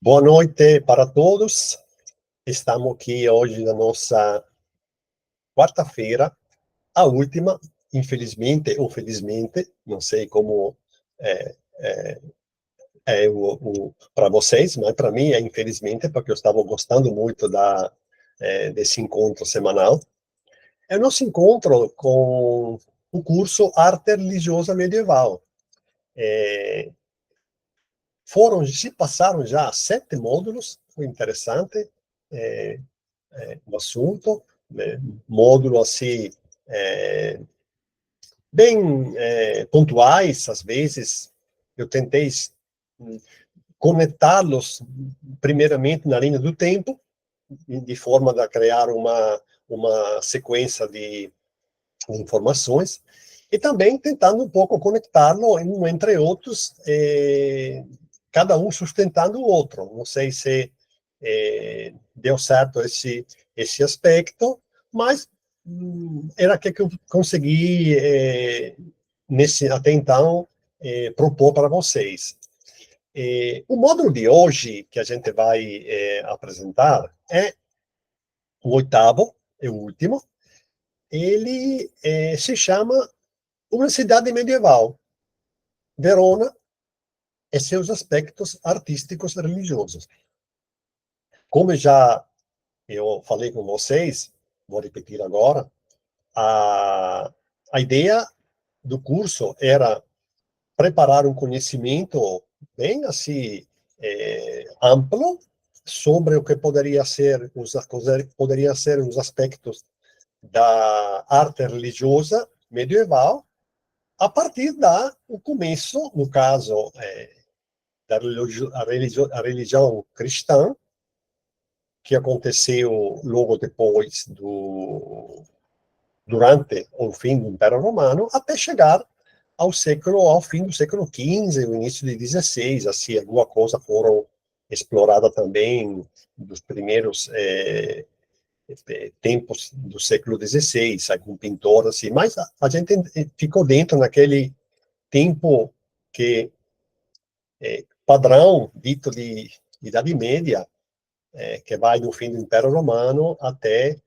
Boa noite para todos. Estamos aqui hoje na nossa quarta-feira, a última, infelizmente ou felizmente, não sei como é, é, para vocês, mas para mim é infelizmente, porque eu estava gostando muito desse encontro semanal. É o nosso encontro com o curso Arte Religiosa Medieval. Se passaram já 7 módulos, foi interessante o assunto, né? Módulo assim, bem pontuais, às vezes. Eu tentei conectá-los primeiramente na linha do tempo, de forma a criar uma sequência de informações, e também tentando um pouco conectá-lo entre outros, cada um sustentando o outro. Não sei se deu certo esse aspecto, mas era que eu consegui, até então, propor para vocês. O módulo de hoje, que a gente vai apresentar, é o oitavo, é o último. Ele se chama Uma Cidade Medieval, Verona e seus aspectos artísticos e religiosos. Como já eu falei com vocês, vou repetir agora, a ideia do curso era preparar um conhecimento bem assim amplo sobre o que poderia ser os aspectos da arte religiosa medieval a partir do começo, no caso a religião cristã, que aconteceu logo depois durante o fim do Império Romano, até chegar ao fim do século XV, o início do XVI, assim, alguma coisa foram explorada também dos primeiros tempos do século XVI, algum pintor assim, mas a gente ficou dentro naquele tempo que padrão dito de Idade Média, que vai do fim do Império Romano até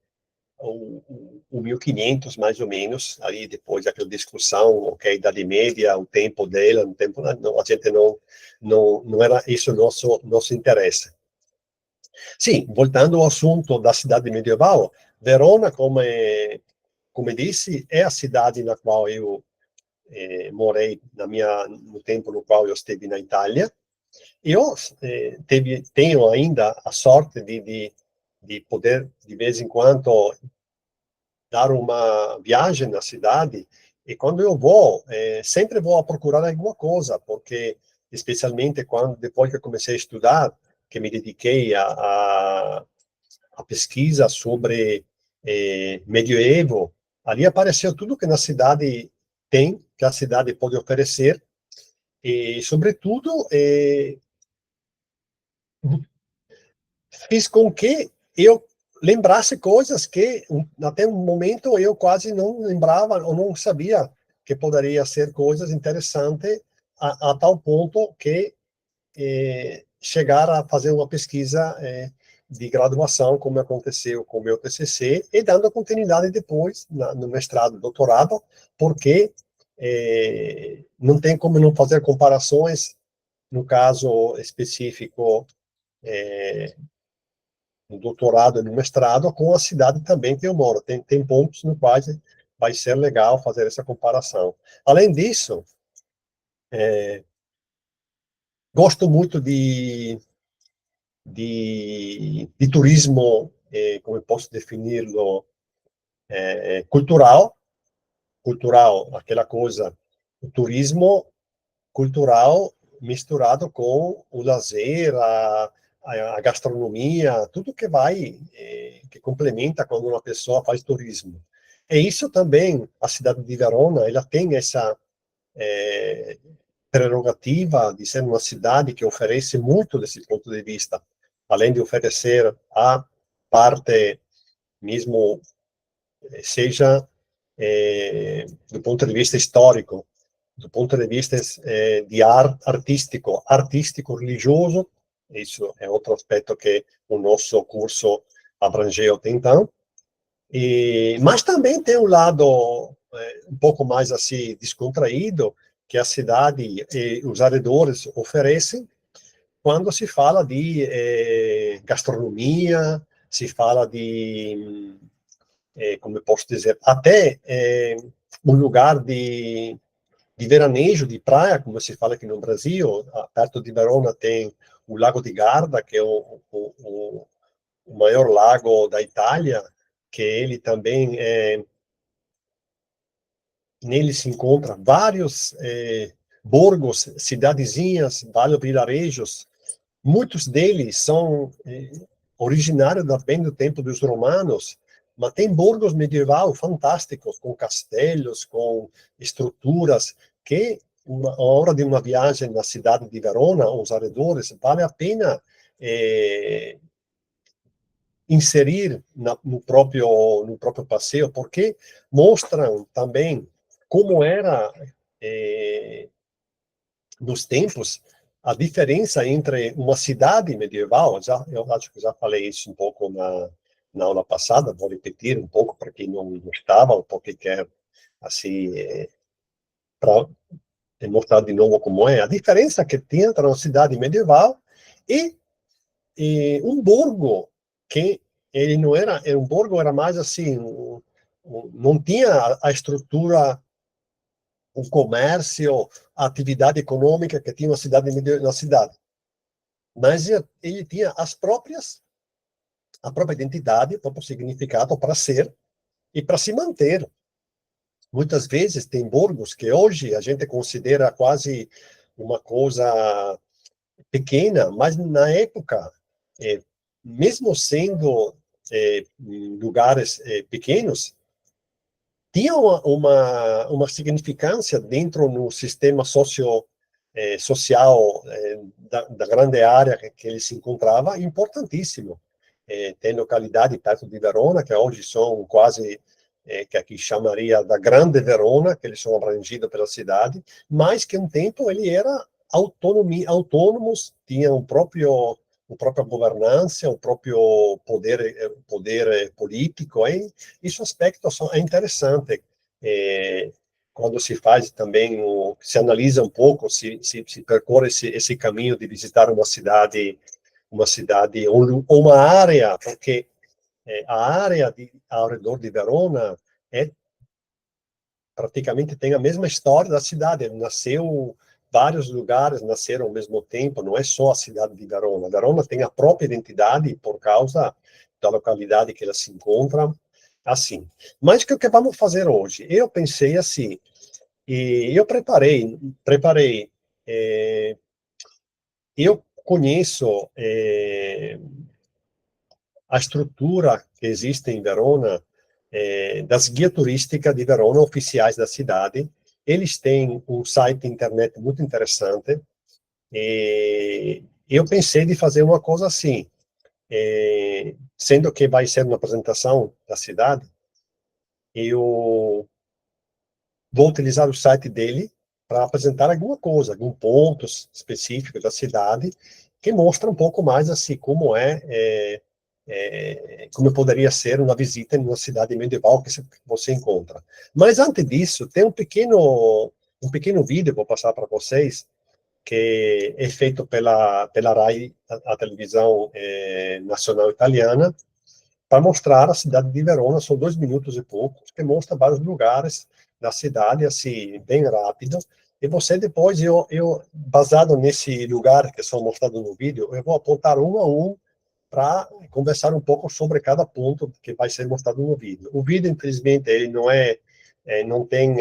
o 1500, mais ou menos, aí depois daquela discussão, ok, Idade Média, o tempo dela, o tempo, não, a gente não era isso nosso interesse. Sim, voltando ao assunto da cidade medieval, Verona, como disse, é a cidade na qual eu morei no tempo no qual eu estive na Itália. Eu tenho ainda a sorte de poder, de vez em quando, dar uma viagem na cidade, e quando eu vou, sempre vou a procurar alguma coisa, porque, especialmente depois que eu comecei a estudar, que me dediquei a pesquisa sobre medievo, ali apareceu tudo que na cidade tem, que a cidade pode oferecer, e, sobretudo, fiz com que eu lembrasse coisas que até um momento eu quase não lembrava ou não sabia que poderia ser coisas interessantes a tal ponto que chegar a fazer uma pesquisa de graduação, como aconteceu com o meu TCC, e dando continuidade depois no mestrado, doutorado, porque não tem como não fazer comparações, no caso específico, no doutorado e no mestrado, com a cidade também que eu moro. Tem pontos no quais vai ser legal fazer essa comparação. Além disso, gosto muito de turismo, como eu posso definir-lo, cultural, aquela coisa, o turismo cultural misturado com o lazer, a gastronomia, tudo que que complementa quando uma pessoa faz turismo. E isso também, a cidade de Verona, ela tem essa prerrogativa de ser uma cidade que oferece muito desse ponto de vista, além de oferecer a parte mesmo, seja do ponto de vista histórico, do ponto de vista de artístico religioso, Isso é outro aspecto que o nosso curso abrangeu até então. Mas também tem um lado um pouco mais assim descontraído que a cidade e os arredores oferecem quando se fala de gastronomia, se fala de, como eu posso dizer, até um lugar de veranejo, de praia, como se fala aqui no Brasil. Perto de Verona tem o Lago de Garda, que é o maior lago da Itália, que ele também nele se encontra vários borgos, cidadezinhas, vários vilarejos. Muitos deles são originários também do tempo dos romanos, mas tem borgos medieval fantásticos, com castelos, com estruturas, que a hora de uma viagem na cidade de Verona, aos arredores, vale a pena inserir no próprio passeio, porque mostram também como era nos tempos a diferença entre uma cidade medieval. Eu acho que já falei isso um pouco na aula passada, vou repetir um pouco para quem não estava, ou porque quer assim para mostrar de novo como é a diferença que tinha entre uma cidade medieval e um borgo, que ele não era, um borgo era mais assim, não tinha a estrutura, o comércio, a atividade econômica que tinha uma cidade na cidade, mas ele tinha a própria identidade, o próprio significado para ser e para se manter. Muitas vezes tem borgos que hoje a gente considera quase uma coisa pequena, mas na época, mesmo sendo lugares pequenos, tinha uma significância dentro no sistema social da grande área que ele se encontrava, importantíssimo. Tem localidade perto de Verona, que hoje são quase, que aqui chamaria da Grande Verona, que eles são abrangidos pela cidade, mas que um tempo ele era autônomos, tinham o própria governança, o próprio poder político. Esse aspecto é interessante. É, quando se faz também, se analisa um pouco, se percorre esse caminho de visitar uma cidade ou uma área, porque a área ao redor de Verona é praticamente tem a mesma história da cidade. Nasceu vários lugares, nasceram ao mesmo tempo, não é só a cidade de Verona. Verona tem a própria identidade por causa da localidade que ela se encontra, assim. Mas o que vamos fazer hoje? Eu pensei assim, e eu preparei, eu conheço a estrutura que existe em Verona, das guias turísticas de Verona, oficiais da cidade. Eles têm um site internet muito interessante, e eu pensei de fazer uma coisa assim, sendo que vai ser uma apresentação da cidade, eu vou utilizar o site dele para apresentar alguma coisa, algum ponto específico da cidade, que mostra um pouco mais assim como como poderia ser uma visita em uma cidade medieval que você encontra. Mas antes disso, tem um pequeno vídeo que vou passar para vocês, que é feito pela RAI, a televisão nacional italiana, para mostrar a cidade de Verona. São 2 minutos e poucos, que mostra vários lugares da cidade, assim, bem rápido. E você depois, baseado nesse lugar que são mostrados no vídeo, eu vou apontar um a um para conversar um pouco sobre cada ponto que vai ser mostrado no vídeo. O vídeo, infelizmente, ele não tem,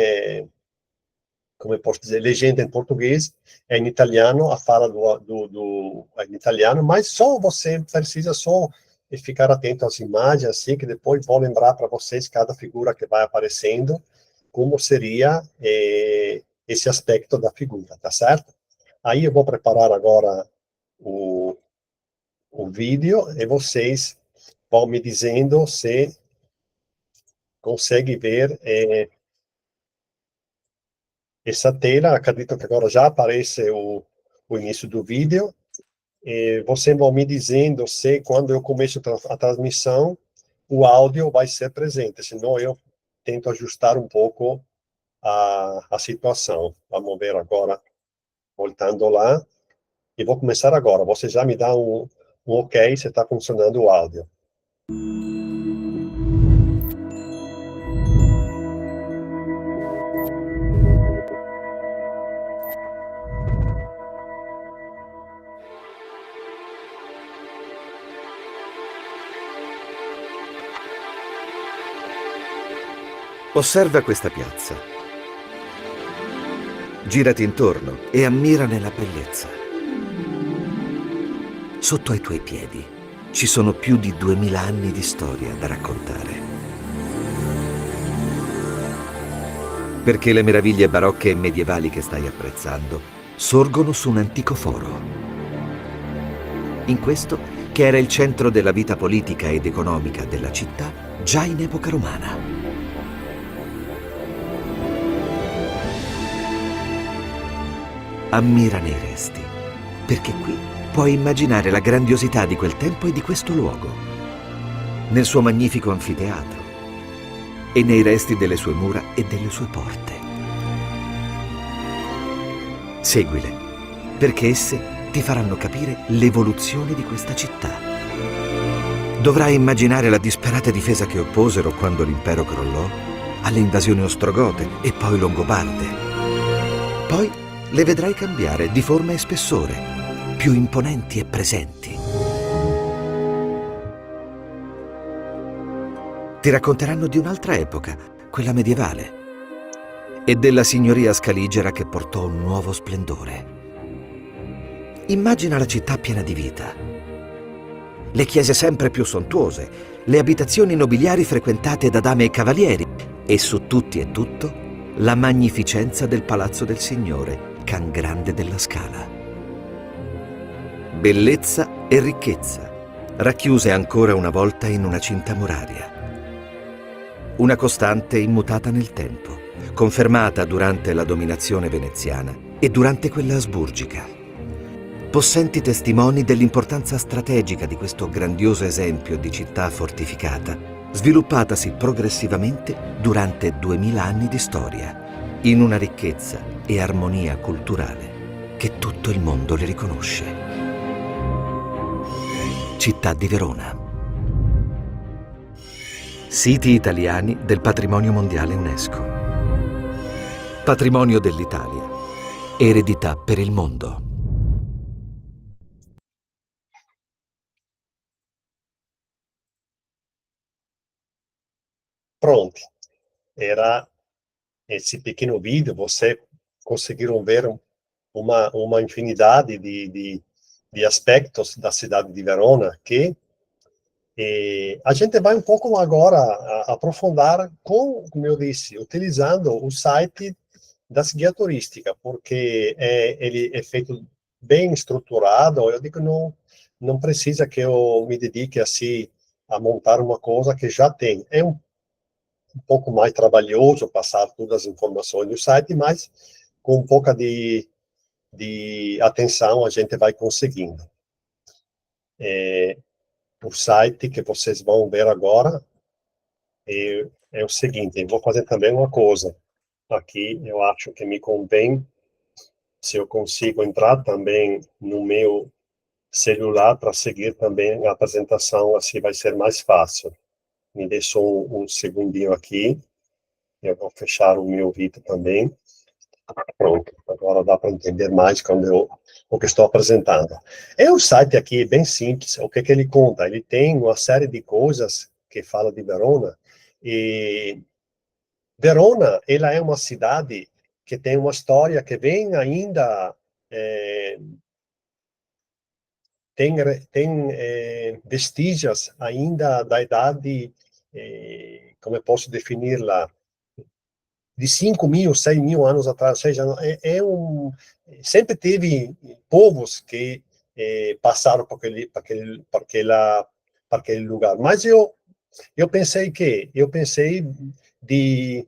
como eu posso dizer, legenda em português, é em italiano, a fala é em italiano, mas só você precisa só ficar atento às imagens, assim, que depois vou lembrar para vocês cada figura que vai aparecendo, como seria esse aspecto da figura, tá certo? Aí eu vou preparar agora o vídeo e vocês vão me dizendo se consegue ver essa tela. Acredito que agora já aparece o início do vídeo. E vocês vão me dizendo se, quando eu começo a transmissão, o áudio vai ser presente, senão eu tento ajustar um pouco a situação. Vamos ver agora, voltando lá, e vou começar agora. Você já me dá um ok se está funcionando o áudio. Osserva questa piazza. Girati intorno e ammirane la bellezza. Sotto ai tuoi piedi ci sono più di 2000 anni di storia da raccontare. Perché le meraviglie barocche e medievali che stai apprezzando sorgono su un antico foro. In questo, che era il centro della vita politica ed economica della città, già in epoca romana. Ammirane i resti, perché qui puoi immaginare la grandiosità di quel tempo e di questo luogo, nel suo magnifico anfiteatro e nei resti delle sue mura e delle sue porte. Seguile, perché esse ti faranno capire l'evoluzione di questa città. Dovrai immaginare la disperata difesa che opposero quando l'impero crollò alle invasioni ostrogote e poi longobarde. Poi le vedrai cambiare di forma e spessore, più imponenti e presenti. Ti racconteranno di un'altra epoca, quella medievale, e della signoria scaligera che portò un nuovo splendore. Immagina la città piena di vita, le chiese sempre più sontuose, le abitazioni nobiliari frequentate da dame e cavalieri, e su tutti e tutto la magnificenza del Palazzo del Signore, Can Grande della Scala. Bellezza e ricchezza, racchiuse ancora una volta in una cinta muraria. Una costante immutata nel tempo, confermata durante la dominazione veneziana e durante quella asburgica. Possenti testimoni dell'importanza strategica di questo grandioso esempio di città fortificata, sviluppatasi progressivamente durante 2000 anni di storia, in una ricchezza e armonia culturale che tutto il mondo le riconosce. Città di Verona. Siti italiani del Patrimonio Mondiale UNESCO. Patrimonio dell'Italia. Eredità per il mondo. Pronto. Era esse pequeno vídeo, você conseguiram ver uma infinidade de aspectos da cidade de Verona que a gente vai um pouco agora aprofundar como eu disse, utilizando o site das guia turística, porque ele é feito bem estruturado. Eu digo, não precisa que eu me dedique assim a montar uma coisa que já tem. É um pouco mais trabalhoso passar todas as informações no site, mas com um pouco de atenção a gente vai conseguindo. O site que vocês vão ver agora é o seguinte: eu vou fazer também uma coisa. Aqui eu acho que me convém, se eu consigo entrar também no meu celular para seguir também a apresentação, assim vai ser mais fácil. Me deixa um segundinho aqui, eu vou fechar o meu vídeo também. Pronto, agora dá para entender mais o que estou apresentando. O site aqui é bem simples. O que ele conta? Ele tem uma série de coisas que fala de Verona, e Verona, ela é uma cidade que tem uma história que vem ainda, tem vestígios ainda da idade, como eu posso definir-la, de 5.000, 6.000 anos atrás. Ou seja, sempre teve povos que passaram por aquele lugar. Mas eu pensei de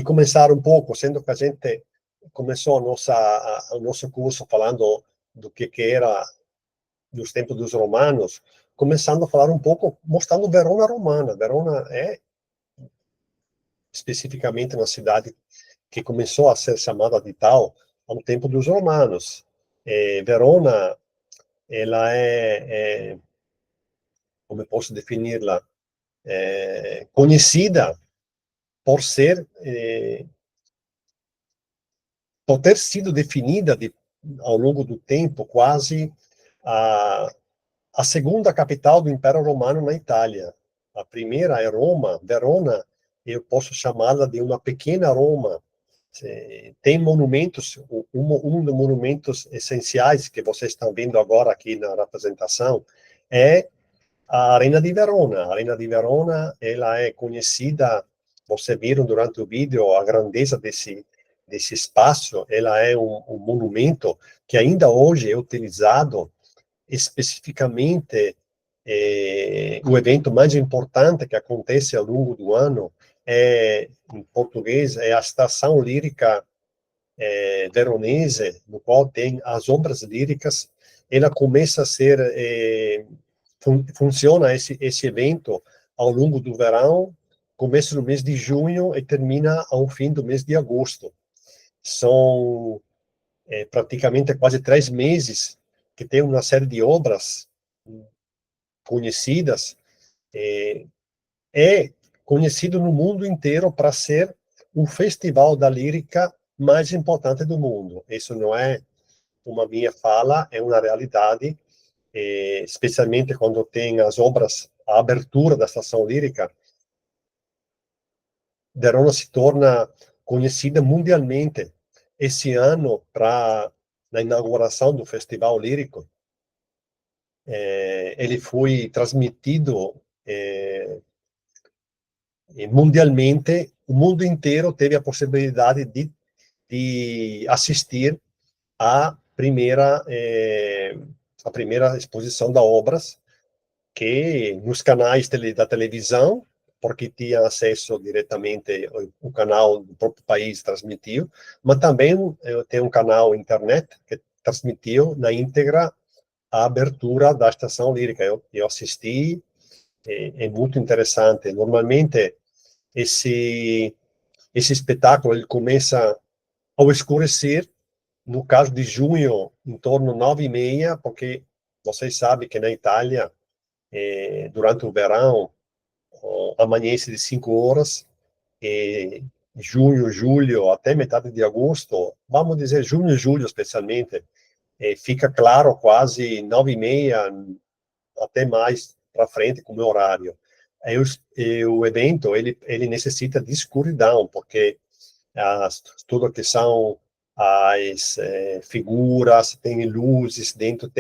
começar um pouco, sendo que a gente começou o nosso curso falando do que era dos tempos dos romanos, começando a falar um pouco, mostrando Verona romana. Verona é especificamente uma cidade que começou a ser chamada de tal ao tempo dos romanos. Verona, ela como eu posso definir-la, conhecida por ser, por ter sido definida ao longo do tempo quase a, a segunda capital do Império Romano na Itália. A primeira é Roma. Verona, eu posso chamá-la de uma pequena Roma. Tem monumentos, um dos monumentos essenciais que vocês estão vendo agora aqui na apresentação é a Arena di Verona. A Arena di Verona, ela é conhecida, vocês viram durante o vídeo a grandeza desse espaço, ela é um monumento que ainda hoje é utilizado especificamente o evento mais importante que acontece ao longo do ano em português, é a Estação Lírica veronese, no qual tem as obras líricas. Ela começa a ser, funciona esse evento ao longo do verão, começa no mês de junho e termina ao fim do mês de agosto. São praticamente quase 3 meses que tem uma série de obras conhecidas. É conhecido no mundo inteiro para ser o festival da lírica mais importante do mundo. Isso não é uma minha fala, é uma realidade, especialmente quando tem as obras, a abertura da estação lírica. Verona se torna conhecida mundialmente. Esse ano, para a inauguração do Festival Lírico, ele foi transmitido mundialmente. O mundo inteiro teve a possibilidade de assistir a primeira exposição da obras, que nos canais da televisão, porque tinha acesso diretamente o canal do próprio país transmitiu, mas também tem um canal internet que transmitiu na íntegra a abertura da estação lírica. Eu assisti, é muito interessante. Normalmente esse espetáculo ele começa ao escurecer, no caso de junho, em torno de 9h30, porque vocês sabem que na Itália, durante o verão, amanhece de 5 horas, junho, julho, até metade de agosto, vamos dizer junho e julho especialmente, fica claro quase 9h30, até mais para frente, como horário. O evento, ele necessita de escuridão, porque tudo que são as figuras, tem luzes dentro,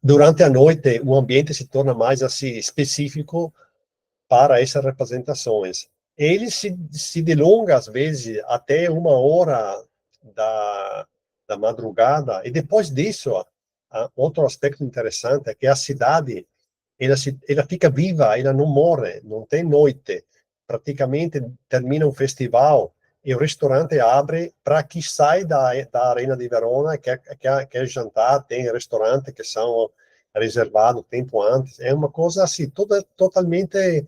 durante a noite o ambiente se torna mais assim específico para essas representações. Ele se delonga às vezes até 1 hora da madrugada, e depois disso, outro aspecto interessante é que a cidade ela fica viva, ela não morre, não tem noite. Praticamente termina um festival e o restaurante abre para que sai da Arena de Verona, quer jantar, tem restaurantes que são reservados tempo antes. É uma coisa assim, totalmente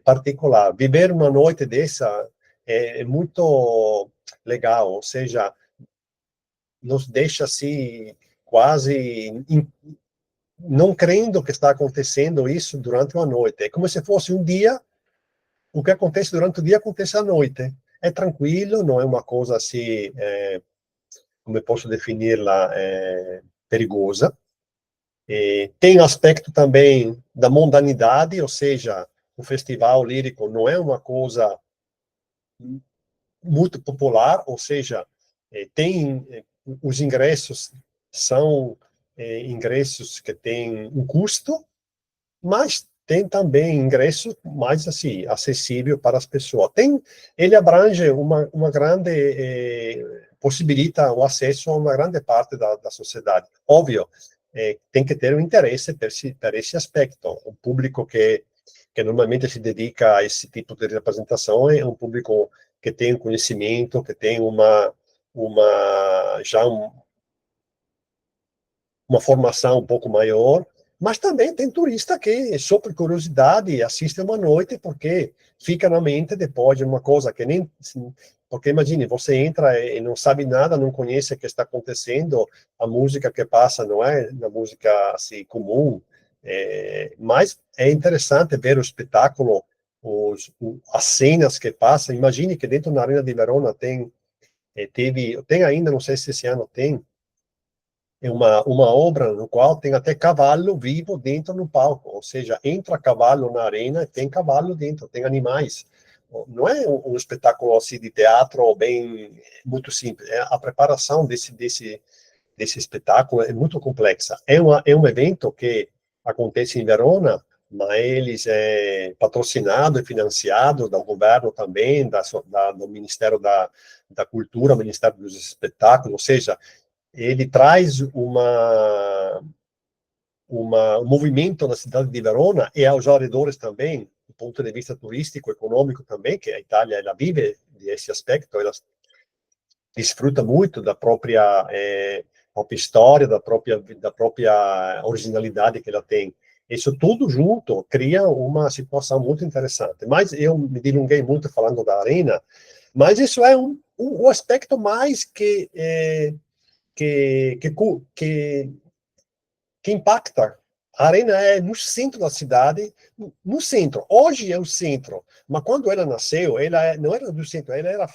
particular. Viver uma noite dessa é muito legal, ou seja, nos deixa assim quase não crendo que está acontecendo isso durante uma noite. É como se fosse um dia, o que acontece durante o dia acontece à noite. É tranquilo, não é uma coisa assim, como eu posso definir-la, perigosa. Tem aspecto também da mundanidade, ou seja, o festival lírico não é uma coisa muito popular, ou seja, os ingressos são ingressos que têm um custo, mas tem também ingresso mais assim acessível para as pessoas. Ele abrange uma grande, possibilita o acesso a uma grande parte da sociedade. Óbvio, tem que ter um interesse per esse aspecto. O público que normalmente se dedica a esse tipo de representação é um público que tem conhecimento, que tem já uma formação um pouco maior, mas também tem turista que, só por curiosidade, assiste uma noite, porque fica na mente depois de uma coisa que nem... Porque imagine, você entra e não sabe nada, não conhece o que está acontecendo, a música que passa não é uma música assim, comum, mas é interessante ver o espetáculo, as cenas que passam. Imagine que dentro da Arena de Verona tem ainda, não sei se esse ano tem, uma obra no qual tem até cavalo vivo dentro do palco, ou seja, entra cavalo na arena, tem cavalo dentro, tem animais. Não é um espetáculo assim de teatro bem muito simples. A preparação desse espetáculo é muito complexa. É um evento que acontece em Verona, mas eles patrocinado e financiado do governo também, do Ministério da Cultura, Ministério dos Espetáculos, ou seja, ele traz um movimento na cidade de Verona e aos arredores também, do ponto de vista turístico, econômico também, que a Itália ela vive desse aspecto, ela desfruta muito da própria história, da própria originalidade que ela tem. Isso tudo junto cria uma situação muito interessante. Mas eu me delonguei muito falando da arena, mas isso é um aspecto mais que, que, que, que impacta. A arena é no centro da cidade, no centro. Hoje é o centro, mas quando ela nasceu, ela não era do centro, ela era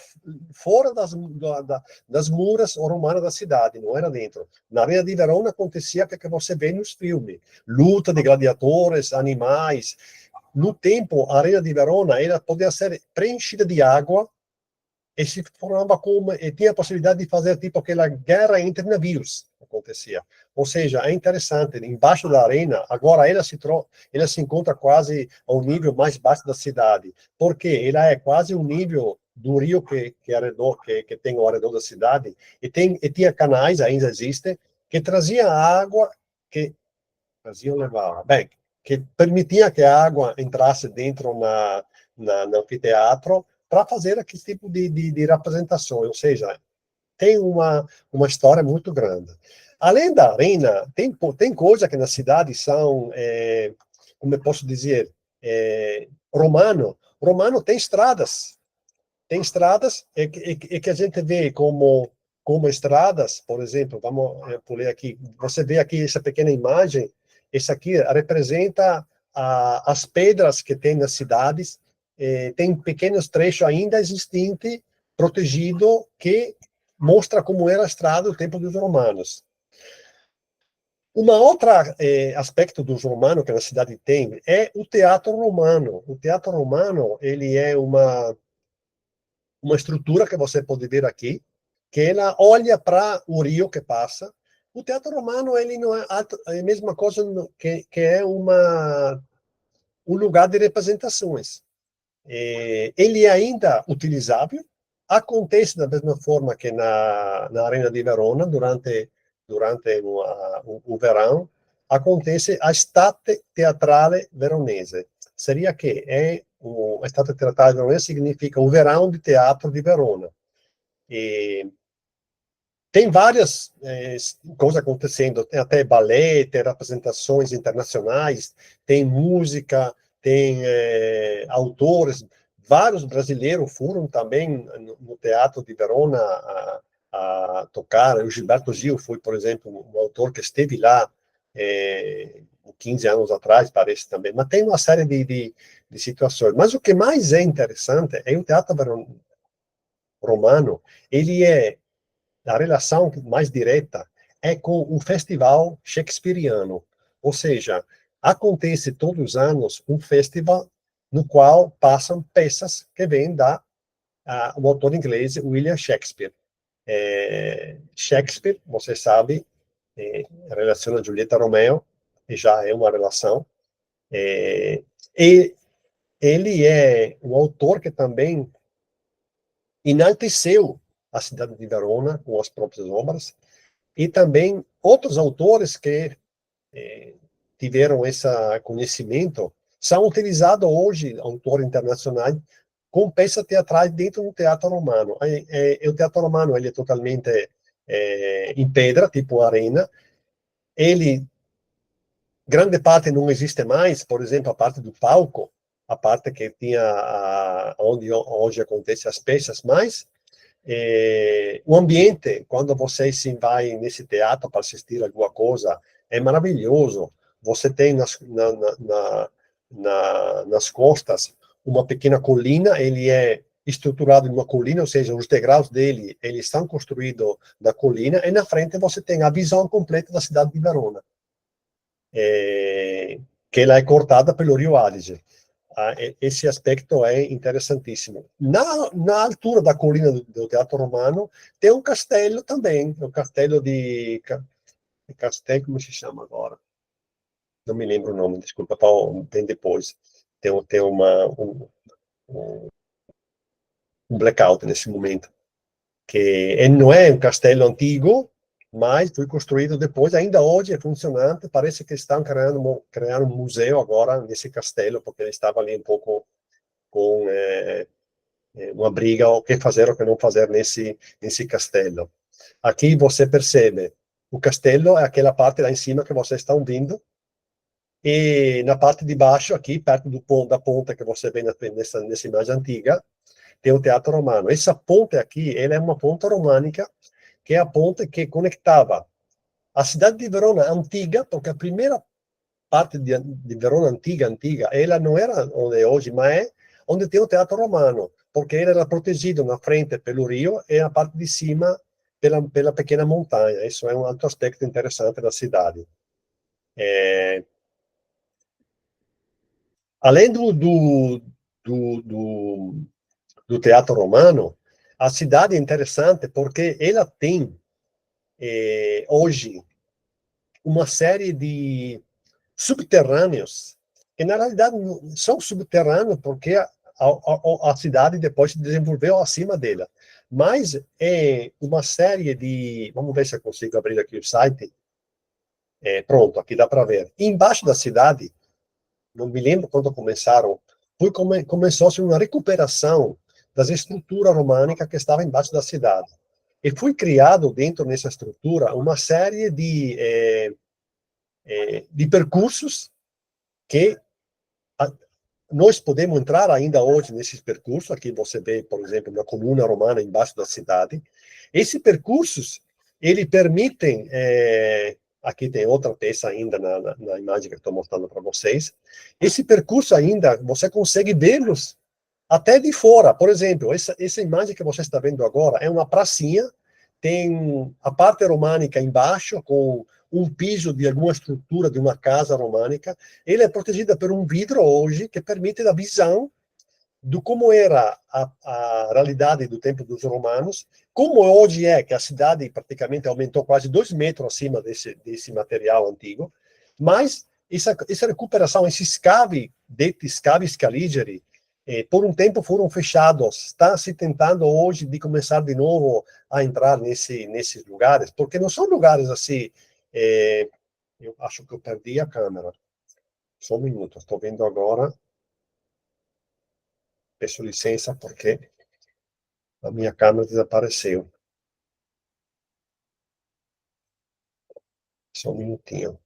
fora das muras romanas da cidade, não era dentro. Na Arena de Verona acontecia o que você vê nos filmes: luta de gladiadores, animais. No tempo, a Arena de Verona ela podia ser preenchida de água e se formava e tinha a possibilidade de fazer tipo aquela guerra entre navios, acontecia. Ou seja, é interessante, embaixo da arena, agora ela se encontra quase ao nível mais baixo da cidade, porque ela é quase o nível do rio que tem ao redor da cidade, e tinha canais, ainda existe, que trazia água, que traziam, levava, bem, que permitia que a água entrasse dentro no anfiteatro, para fazer aquele tipo de representações, ou seja, tem uma história muito grande. Além da arena, tem coisas que na cidade são, como eu posso dizer, romano tem estradas que a gente vê como estradas, por exemplo, vamos pular aqui, você vê aqui essa pequena imagem, essa aqui representa as pedras que tem nas cidades, tem pequenos trechos ainda existentes, protegido, que mostra como era a estrada no tempo dos romanos. Uma outra aspecto dos romanos que a cidade tem é o teatro romano. O teatro romano, ele é uma estrutura que você pode ver aqui, que ela olha para o rio que passa. O teatro romano, ele não é a mesma coisa que é um lugar de representações. Ele é ainda utilizável, acontece da mesma forma que na Arena de Verona, durante o verão, acontece a Estate Teatrale Veronese. Seria que a Estate Teatrale Veronese significa o verão de teatro de Verona. E tem várias coisas acontecendo, tem até balé, tem representações internacionais, tem música, tem autores, vários brasileiros foram também no Teatro de Verona a tocar. O Gilberto Gil foi, por exemplo, um autor que esteve lá 15 anos atrás, parece também. Mas tem uma série de situações. Mas o que mais é interessante é o Teatro Romano, ele a relação mais direta é com o Festival Shakespeariano. Ou seja, acontece todos os anos um festival no qual passam peças que vêm do autor inglês William Shakespeare. Shakespeare, você sabe, relaciona a Julieta Romeo, e já é uma relação. E ele é um autor que também enalteceu a cidade de Verona com as próprias obras, e também outros autores que tiveram esse conhecimento são utilizados hoje, autores internacionais, com peças teatrais dentro do teatro romano. O teatro romano ele é totalmente em pedra, tipo arena, ele, grande parte não existe mais, por exemplo, a parte do palco, a parte que tinha onde hoje acontecem as peças, mas o ambiente, quando você se vai nesse teatro para assistir alguma coisa, é maravilhoso. Você tem nas costas uma pequena colina, ele é estruturado em uma colina, ou seja, os degraus dele, eles estão construídos da colina, e na frente você tem a visão completa da cidade de Verona, que ela é cortada pelo Rio Adige. Esse aspecto é interessantíssimo. Na altura da colina do Teatro Romano, tem um castelo também, o castelo de Castelo, como se chama agora? Não me lembro o nome, desculpa, tem depois. Tem um blackout nesse momento, que não é um castelo antigo, mas foi construído depois, ainda hoje é funcionante, parece que estão criando um museu agora nesse castelo, porque ele estava ali um pouco com uma briga, o que fazer ou o que não fazer nesse castelo. Aqui você percebe, o castelo é aquela parte lá em cima que vocês estão vendo, e na parte de baixo, aqui, perto da ponta que você vê nessa imagem antiga, tem o Teatro Romano. Essa ponte aqui, ela é uma ponte românica, que é a ponte que conectava a cidade de Verona antiga, porque a primeira parte de Verona antiga, ela não era onde é hoje, mas é onde tem o Teatro Romano, porque ele era protegido na frente pelo rio e a parte de cima pela pequena montanha. Isso é um outro aspecto interessante da cidade. Além do, do, do Teatro Romano, a cidade é interessante porque ela tem, hoje, uma série de subterrâneos, que na realidade são subterrâneos porque a cidade depois se desenvolveu acima dela. Mas é uma série de. Vamos ver se eu consigo abrir aqui o site. Pronto, aqui dá para ver. Embaixo da cidade, não me lembro quando começaram, começou-se uma recuperação das estruturas românicas que estavam embaixo da cidade. E foi criado dentro dessa estrutura uma série de percursos que nós podemos entrar ainda hoje nesses percursos. Aqui você vê, por exemplo, uma coluna romana embaixo da cidade. Esses percursos, eles permitem, aqui tem outra peça ainda na imagem que eu estou mostrando para vocês, esse percurso ainda, você consegue vê-los até de fora. Por exemplo, essa imagem que você está vendo agora é uma pracinha, tem a parte românica embaixo, com um piso de alguma estrutura de uma casa românica. Ele é protegida por um vidro hoje que permite a visão de como era a realidade do tempo dos romanos, como hoje é, que a cidade praticamente aumentou quase 2 metros acima desse material antigo, mas essa recuperação, esse escave, escave Scaligeri, por um tempo foram fechados. Está se tentando hoje de começar de novo a entrar nesses lugares, porque não são lugares assim. Eu acho que eu perdi a câmera. Só um minuto, estou vendo agora. Peço licença porque a minha câmera desapareceu. Só um minutinho.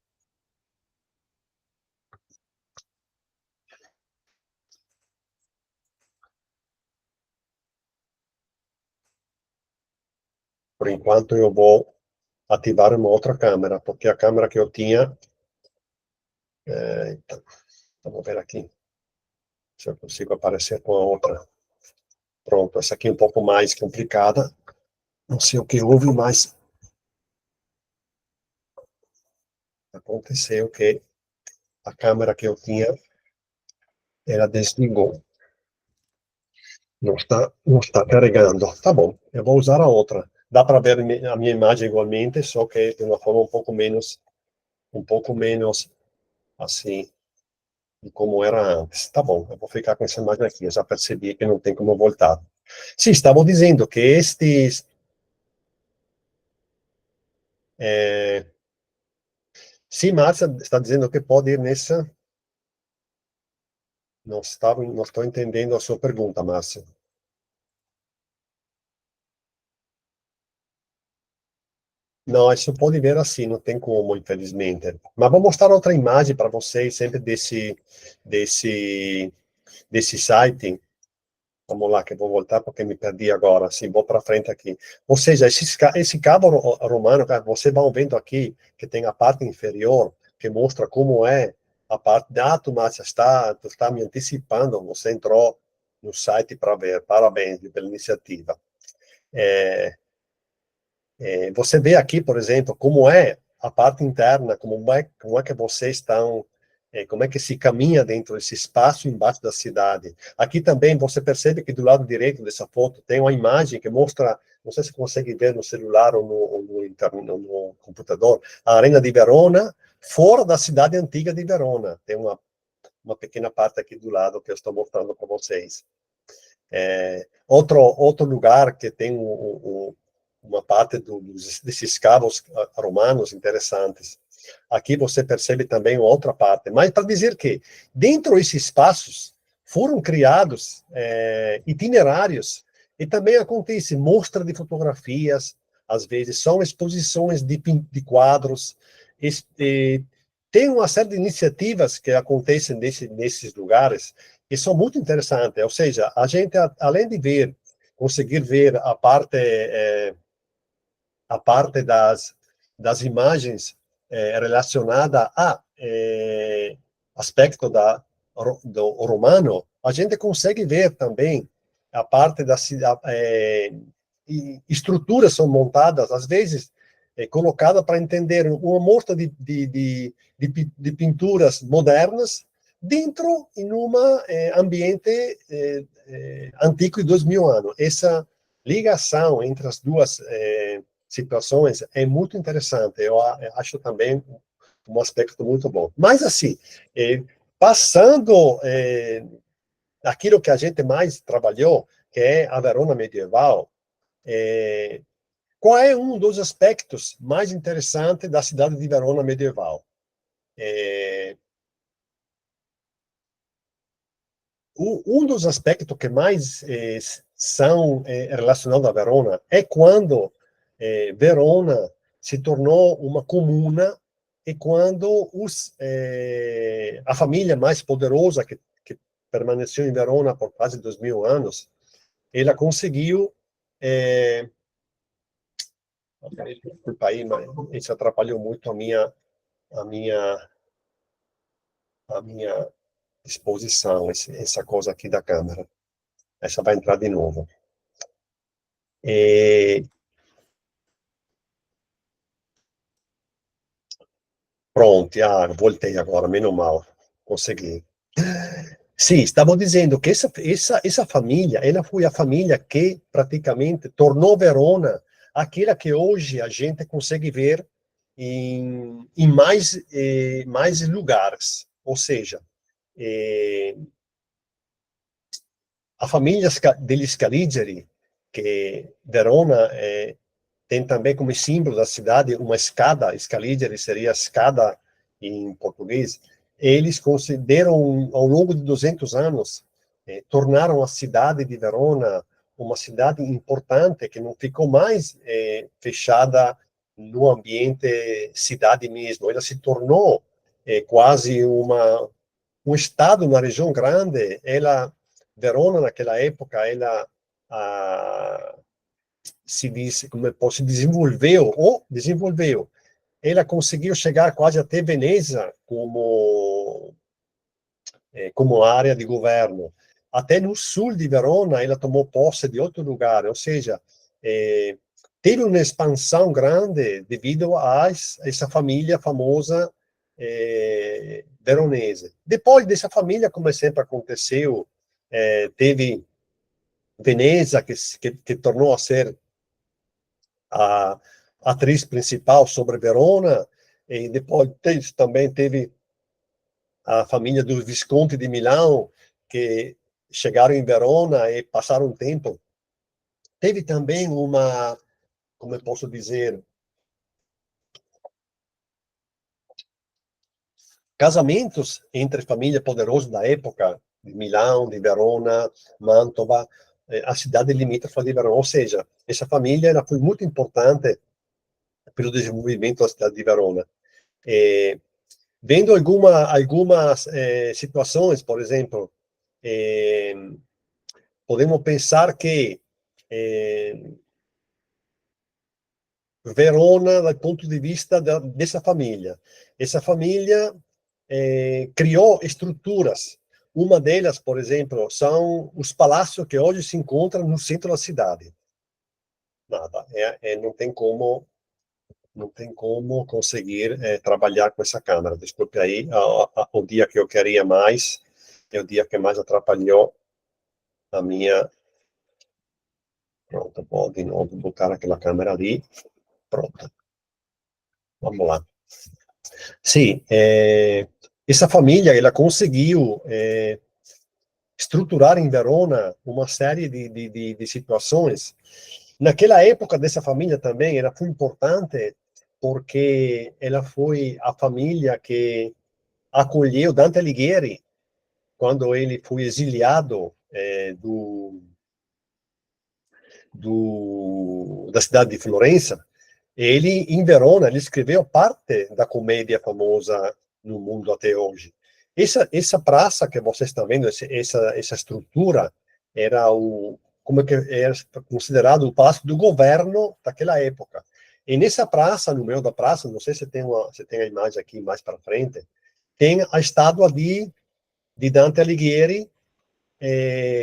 Por enquanto eu vou ativar uma outra câmera, porque a câmera que eu tinha... então, vamos ver aqui se eu consigo aparecer com a outra. Pronto, essa aqui é um pouco mais complicada. Não sei o que houve, mas aconteceu que a câmera que eu tinha, ela desligou. Não está carregando. Tá bom, eu vou usar a outra. Dá para ver a minha imagem igualmente, só que de uma forma um pouco menos assim, de como era antes. Tá bom, eu vou ficar com essa imagem aqui. Eu já percebi que não tem como voltar. Sim, estava dizendo que estes... Sim, Márcia está dizendo que pode ir nessa... Não estou entendendo a sua pergunta, Márcia. Não, isso pode ver assim, não tem como, infelizmente. Mas vou mostrar outra imagem para vocês, sempre desse, desse site. Vamos lá, que eu vou voltar porque me perdi agora. Sim, vou para frente aqui. Ou seja, esse cabo romano, cara, vocês vão vendo aqui que tem a parte inferior que mostra como é a parte da Tomás está me antecipando. Você entrou no site para ver. Parabéns pela iniciativa. É, você vê aqui, por exemplo, como é a parte interna, como é que vocês estão, como é que se caminha dentro desse espaço embaixo da cidade. Aqui também você percebe que do lado direito dessa foto tem uma imagem que mostra, não sei se consegue ver no celular ou no computador, a Arena de Verona, fora da cidade antiga de Verona. Tem uma pequena parte aqui do lado que eu estou mostrando para vocês. Outro lugar que tem uma parte desses cabos romanos interessantes. Aqui você percebe também outra parte. Mas para dizer que, dentro desses espaços, foram criados itinerários, e também acontece mostra de fotografias, às vezes são exposições de quadros, tem uma série de iniciativas que acontecem nesses lugares, que são muito interessantes. Ou seja, a gente, além de conseguir ver a parte das imagens relacionada a aspecto do romano, a gente consegue ver também a parte da estruturas são montadas, às vezes colocada para entender uma mostra de pinturas modernas dentro em um ambiente antigo de 2000 anos. Essa ligação entre as duas situações é muito interessante. Eu acho também um aspecto muito bom. Mas, assim, passando aquilo que a gente mais trabalhou, que é a Verona medieval, qual é um dos aspectos mais interessantes da cidade de Verona medieval? Um dos aspectos que mais são relacionados a Verona é quando Verona se tornou uma comuna e quando a família mais poderosa que permaneceu em Verona por quase 2000 anos, ela conseguiu desculpa aí, mas isso atrapalhou muito a minha, a minha exposição, essa coisa aqui da câmera. Essa vai entrar de novo. Pronto, voltei agora, menos mal, consegui. Sim, estava dizendo que essa família, ela foi a família que praticamente tornou Verona aquela que hoje a gente consegue ver em mais lugares. Ou seja, a família degli Scaligeri, que Verona tem também como símbolo da cidade uma escada, Scaligeri seria escada em português. Eles consideram, ao longo de 200 anos, tornaram a cidade de Verona uma cidade importante, que não ficou mais fechada no ambiente cidade mesmo. Ela se tornou quase um estado, uma região grande. Verona, naquela época, se diz, como se desenvolveu. Ela conseguiu chegar quase até Veneza como área de governo. Até no sul de Verona, ela tomou posse de outro lugar, ou seja, teve uma expansão grande devido a essa família famosa veronese. Depois dessa família, como sempre aconteceu, teve Veneza, que tornou a ser a atriz principal sobre Verona, e depois também teve a família dos Visconti de Milão, que chegaram em Verona e passaram um tempo. Teve também como eu posso dizer, casamentos entre famílias poderosas da época, de Milão, de Verona, Mantova, a cidade limítrofe de Verona. Ou seja, essa família ela foi muito importante, pelo desenvolvimento da cidade de Verona. Vendo algumas situações, por exemplo, podemos pensar que Verona, dal ponto di vista dessa família. Essa família criou estruturas. Uma delas, por exemplo, são os palácios que hoje se encontram no centro da cidade. Nada, não tem como conseguir trabalhar com essa câmera. Desculpe aí, o dia que eu queria mais é o dia que mais atrapalhou a minha... Pronto, vou de novo botar aquela câmera ali. Pronto. Vamos lá. Sim, essa família, ela conseguiu estruturar em Verona uma série de situações. Naquela época dessa família também, ela foi importante porque ela foi a família que acolheu Dante Alighieri quando ele foi exiliado da cidade de Florença. Ele, em Verona, ele escreveu parte da comédia famosa no mundo até hoje. Essa praça que vocês estão vendo, essa estrutura, como é que era considerado o palácio do governo daquela época. E nessa praça, no meio da praça, não sei se você tem a imagem aqui mais para frente, tem a estátua de Dante Alighieri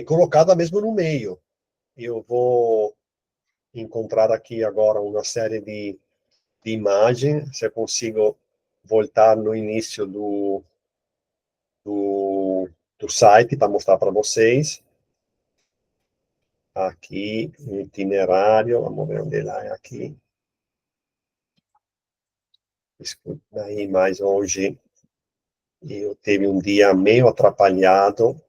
colocada mesmo no meio. Eu vou encontrar aqui agora uma série de imagens, se eu consigo voltar no início do site para mostrar para vocês. Aqui, o itinerário, vamos ver onde ela é aqui. Desculpa aí, mas hoje eu tive um dia meio atrapalhado.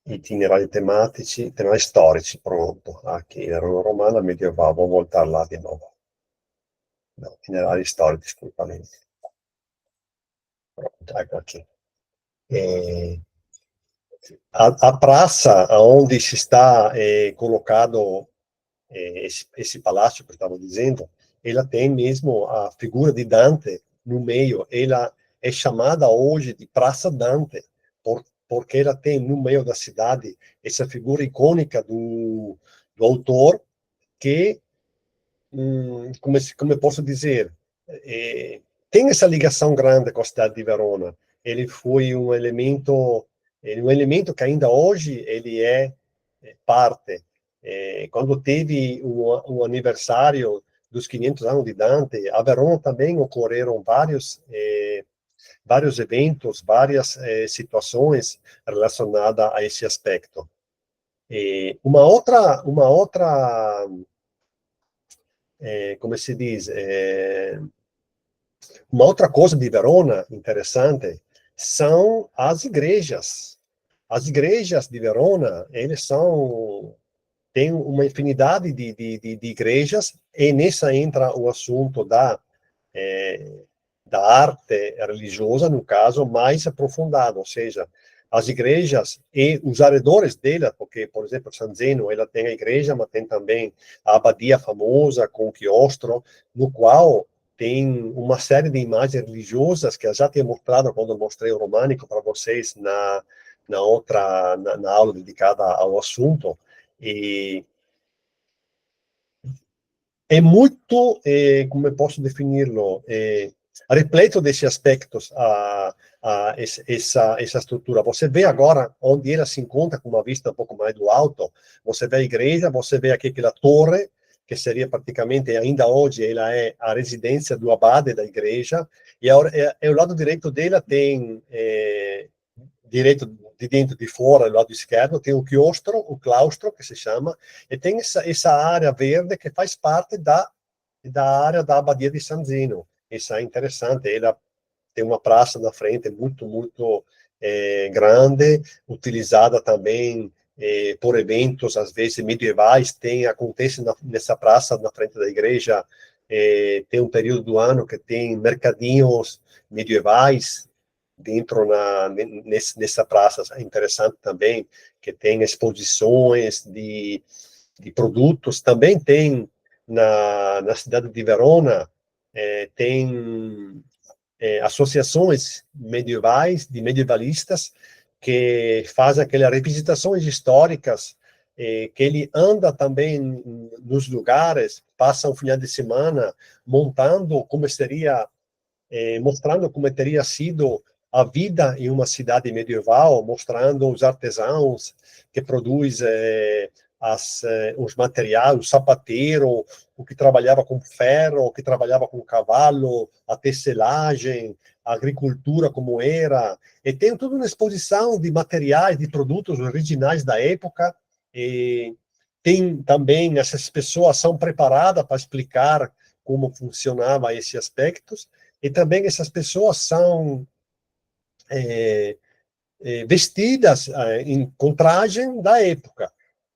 Itinerário tematici, itinerário storici, pronto. Aqui, erano romana medievale, vou voltar lá di nuovo. No, itinerari storici, assolutamente. Pronto, ecco aqui. A praça onde se está colocado esse palácio que eu estava dizendo, ela tem mesmo a figura de Dante no meio. Ela é chamada hoje de Praça Dante, porque ela tem no meio da cidade essa figura icônica do autor que, como eu posso dizer, tem essa ligação grande com a cidade de Verona. Ele foi um elemento que ainda hoje ele é parte. Quando teve o aniversário dos 500 anos de Dante, a Verona também ocorreram vários eventos, várias situações relacionadas a esse aspecto. Uma outra como se diz, uma outra coisa de Verona interessante são as igrejas. As igrejas de Verona, têm uma infinidade de igrejas, e nessa entra o assunto da arte religiosa, no caso, mais aprofundado, ou seja, as igrejas e os arredores dela, porque, por exemplo, San Zeno, ela tem a igreja, mas tem também a abadia famosa com o quiostro, no qual tem uma série de imagens religiosas que eu já tinha mostrado quando eu mostrei o românico para vocês na aula dedicada ao assunto. E é muito, como eu posso defini-lo, repleto desses aspectos essa estrutura. Você vê agora onde ela se encontra com uma vista um pouco mais do alto, você vê a igreja, você vê aqui aquela torre, que seria praticamente, ainda hoje, ela é a residência do abade da igreja, e ao lado direito dela tem, direito de dentro de fora, do lado esquerdo, tem o claustro, que se chama, e tem essa área verde que faz parte da área da abadia de San Zeno. Isso é interessante, ela tem uma praça na frente muito, muito grande, utilizada também por eventos, às vezes, medievais. Acontece nessa praça, na frente da igreja, tem um período do ano que tem mercadinhos medievais dentro nessa praça. É interessante também que tem exposições de produtos. Também tem, na cidade de Verona, tem associações medievais, de medievalistas, que fazem aquelas revisitações históricas, que ele anda também nos lugares, passa um final de semana montando como seria, mostrando como teria sido a vida em uma cidade medieval, mostrando os artesãos que produzem os materiais, o sapateiro, o que trabalhava com ferro, o que trabalhava com cavalo, a tecelagem, a agricultura como era. E tem toda uma exposição de materiais, de produtos originais da época. E tem também, essas pessoas são preparadas para explicar como funcionava esses aspectos. E também essas pessoas são vestidas com traje da época.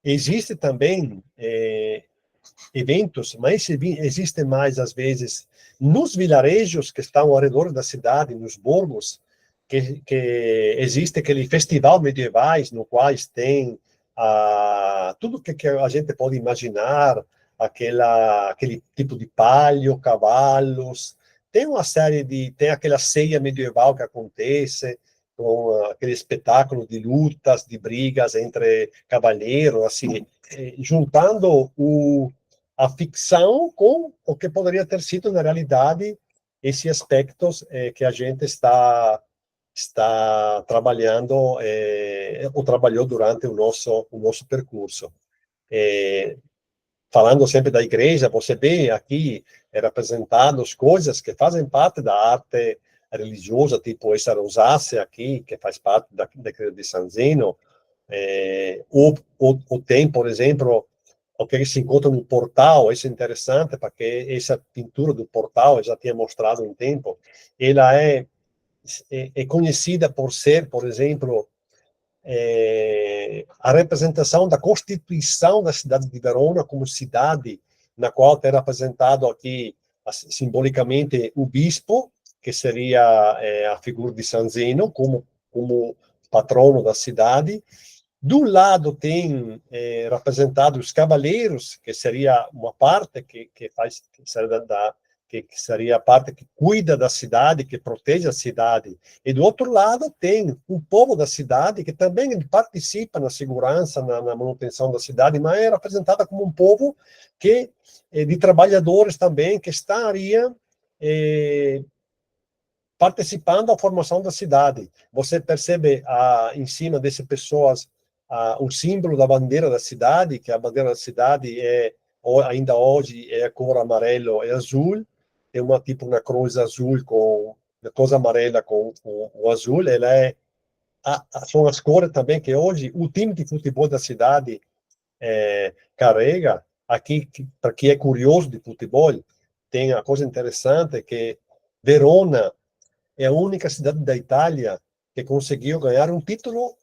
Existe também eventos, mas existem mais, às vezes, nos vilarejos que estão ao redor da cidade, nos borgos, que existe aquele festival medievais, no qual tem tudo que a gente pode imaginar, aquele tipo de palio, cavalos, tem uma série tem aquela ceia medieval que acontece, com aquele espetáculo de lutas, de brigas entre cavaleiros, assim, juntando a ficção com o que poderia ter sido, na realidade, esses aspectos que a gente está trabalhando, ou trabalhou durante o nosso percurso. Falando sempre da igreja, você vê aqui representadas coisas que fazem parte da arte religiosa, tipo essa rosácea aqui, que faz parte da igreja de San Zeno. Ou tem, por exemplo, o que se encontra no portal. Isso é interessante, porque essa pintura do portal, eu já tinha mostrado um tempo, ela é conhecida por ser, por exemplo, a representação da constituição da cidade de Verona como cidade na qual era apresentado aqui simbolicamente o bispo, que seria a figura de San Zeno como patrono da cidade. Do lado tem representado os cavaleiros, que seria uma parte que seria a parte que cuida da cidade, que protege a cidade. E do outro lado tem o povo da cidade, que também participa na segurança, na manutenção da cidade, mas é representada como um povo de trabalhadores também, que estaria participando da formação da cidade. Você percebe em cima dessas pessoas o símbolo da bandeira da cidade, que a bandeira da cidade ainda hoje é a cor amarelo e azul, tem uma cruz azul com a cruz amarela com o azul. Ela são as cores também que hoje o time de futebol da cidade carrega. Aqui, para quem é curioso de futebol, tem a coisa interessante que Verona é a única cidade da Itália que conseguiu ganhar um título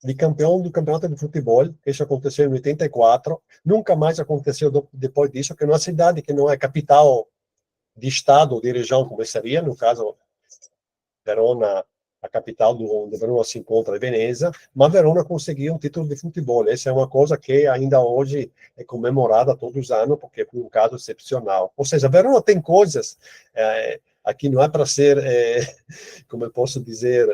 de campeão do campeonato de futebol. Isso aconteceu em 84. Nunca mais aconteceu depois disso, que numa cidade que não é capital de estado ou de região, como seria, no caso, Verona, a capital de Verona se encontra em Veneza, mas Verona conseguiu um título de futebol. Essa é uma coisa que ainda hoje é comemorada todos os anos, porque foi um caso excepcional. Ou seja, Verona tem coisas, aqui não é para ser, como eu posso dizer,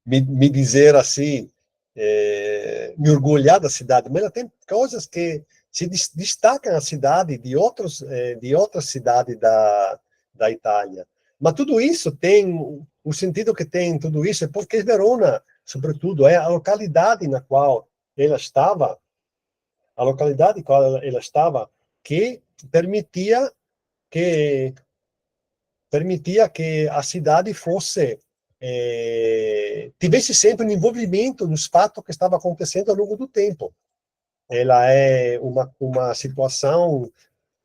me dizer assim, me orgulhar da cidade, mas ela tem coisas que se destacam a cidade de outras cidades da Itália. Mas tudo isso tem, o sentido que tem tudo isso é porque Verona, sobretudo, é a localidade na qual ela estava, que permitia que a cidade fosse tivesse sempre um envolvimento nos fatos que estava acontecendo ao longo do tempo. Ela é uma situação,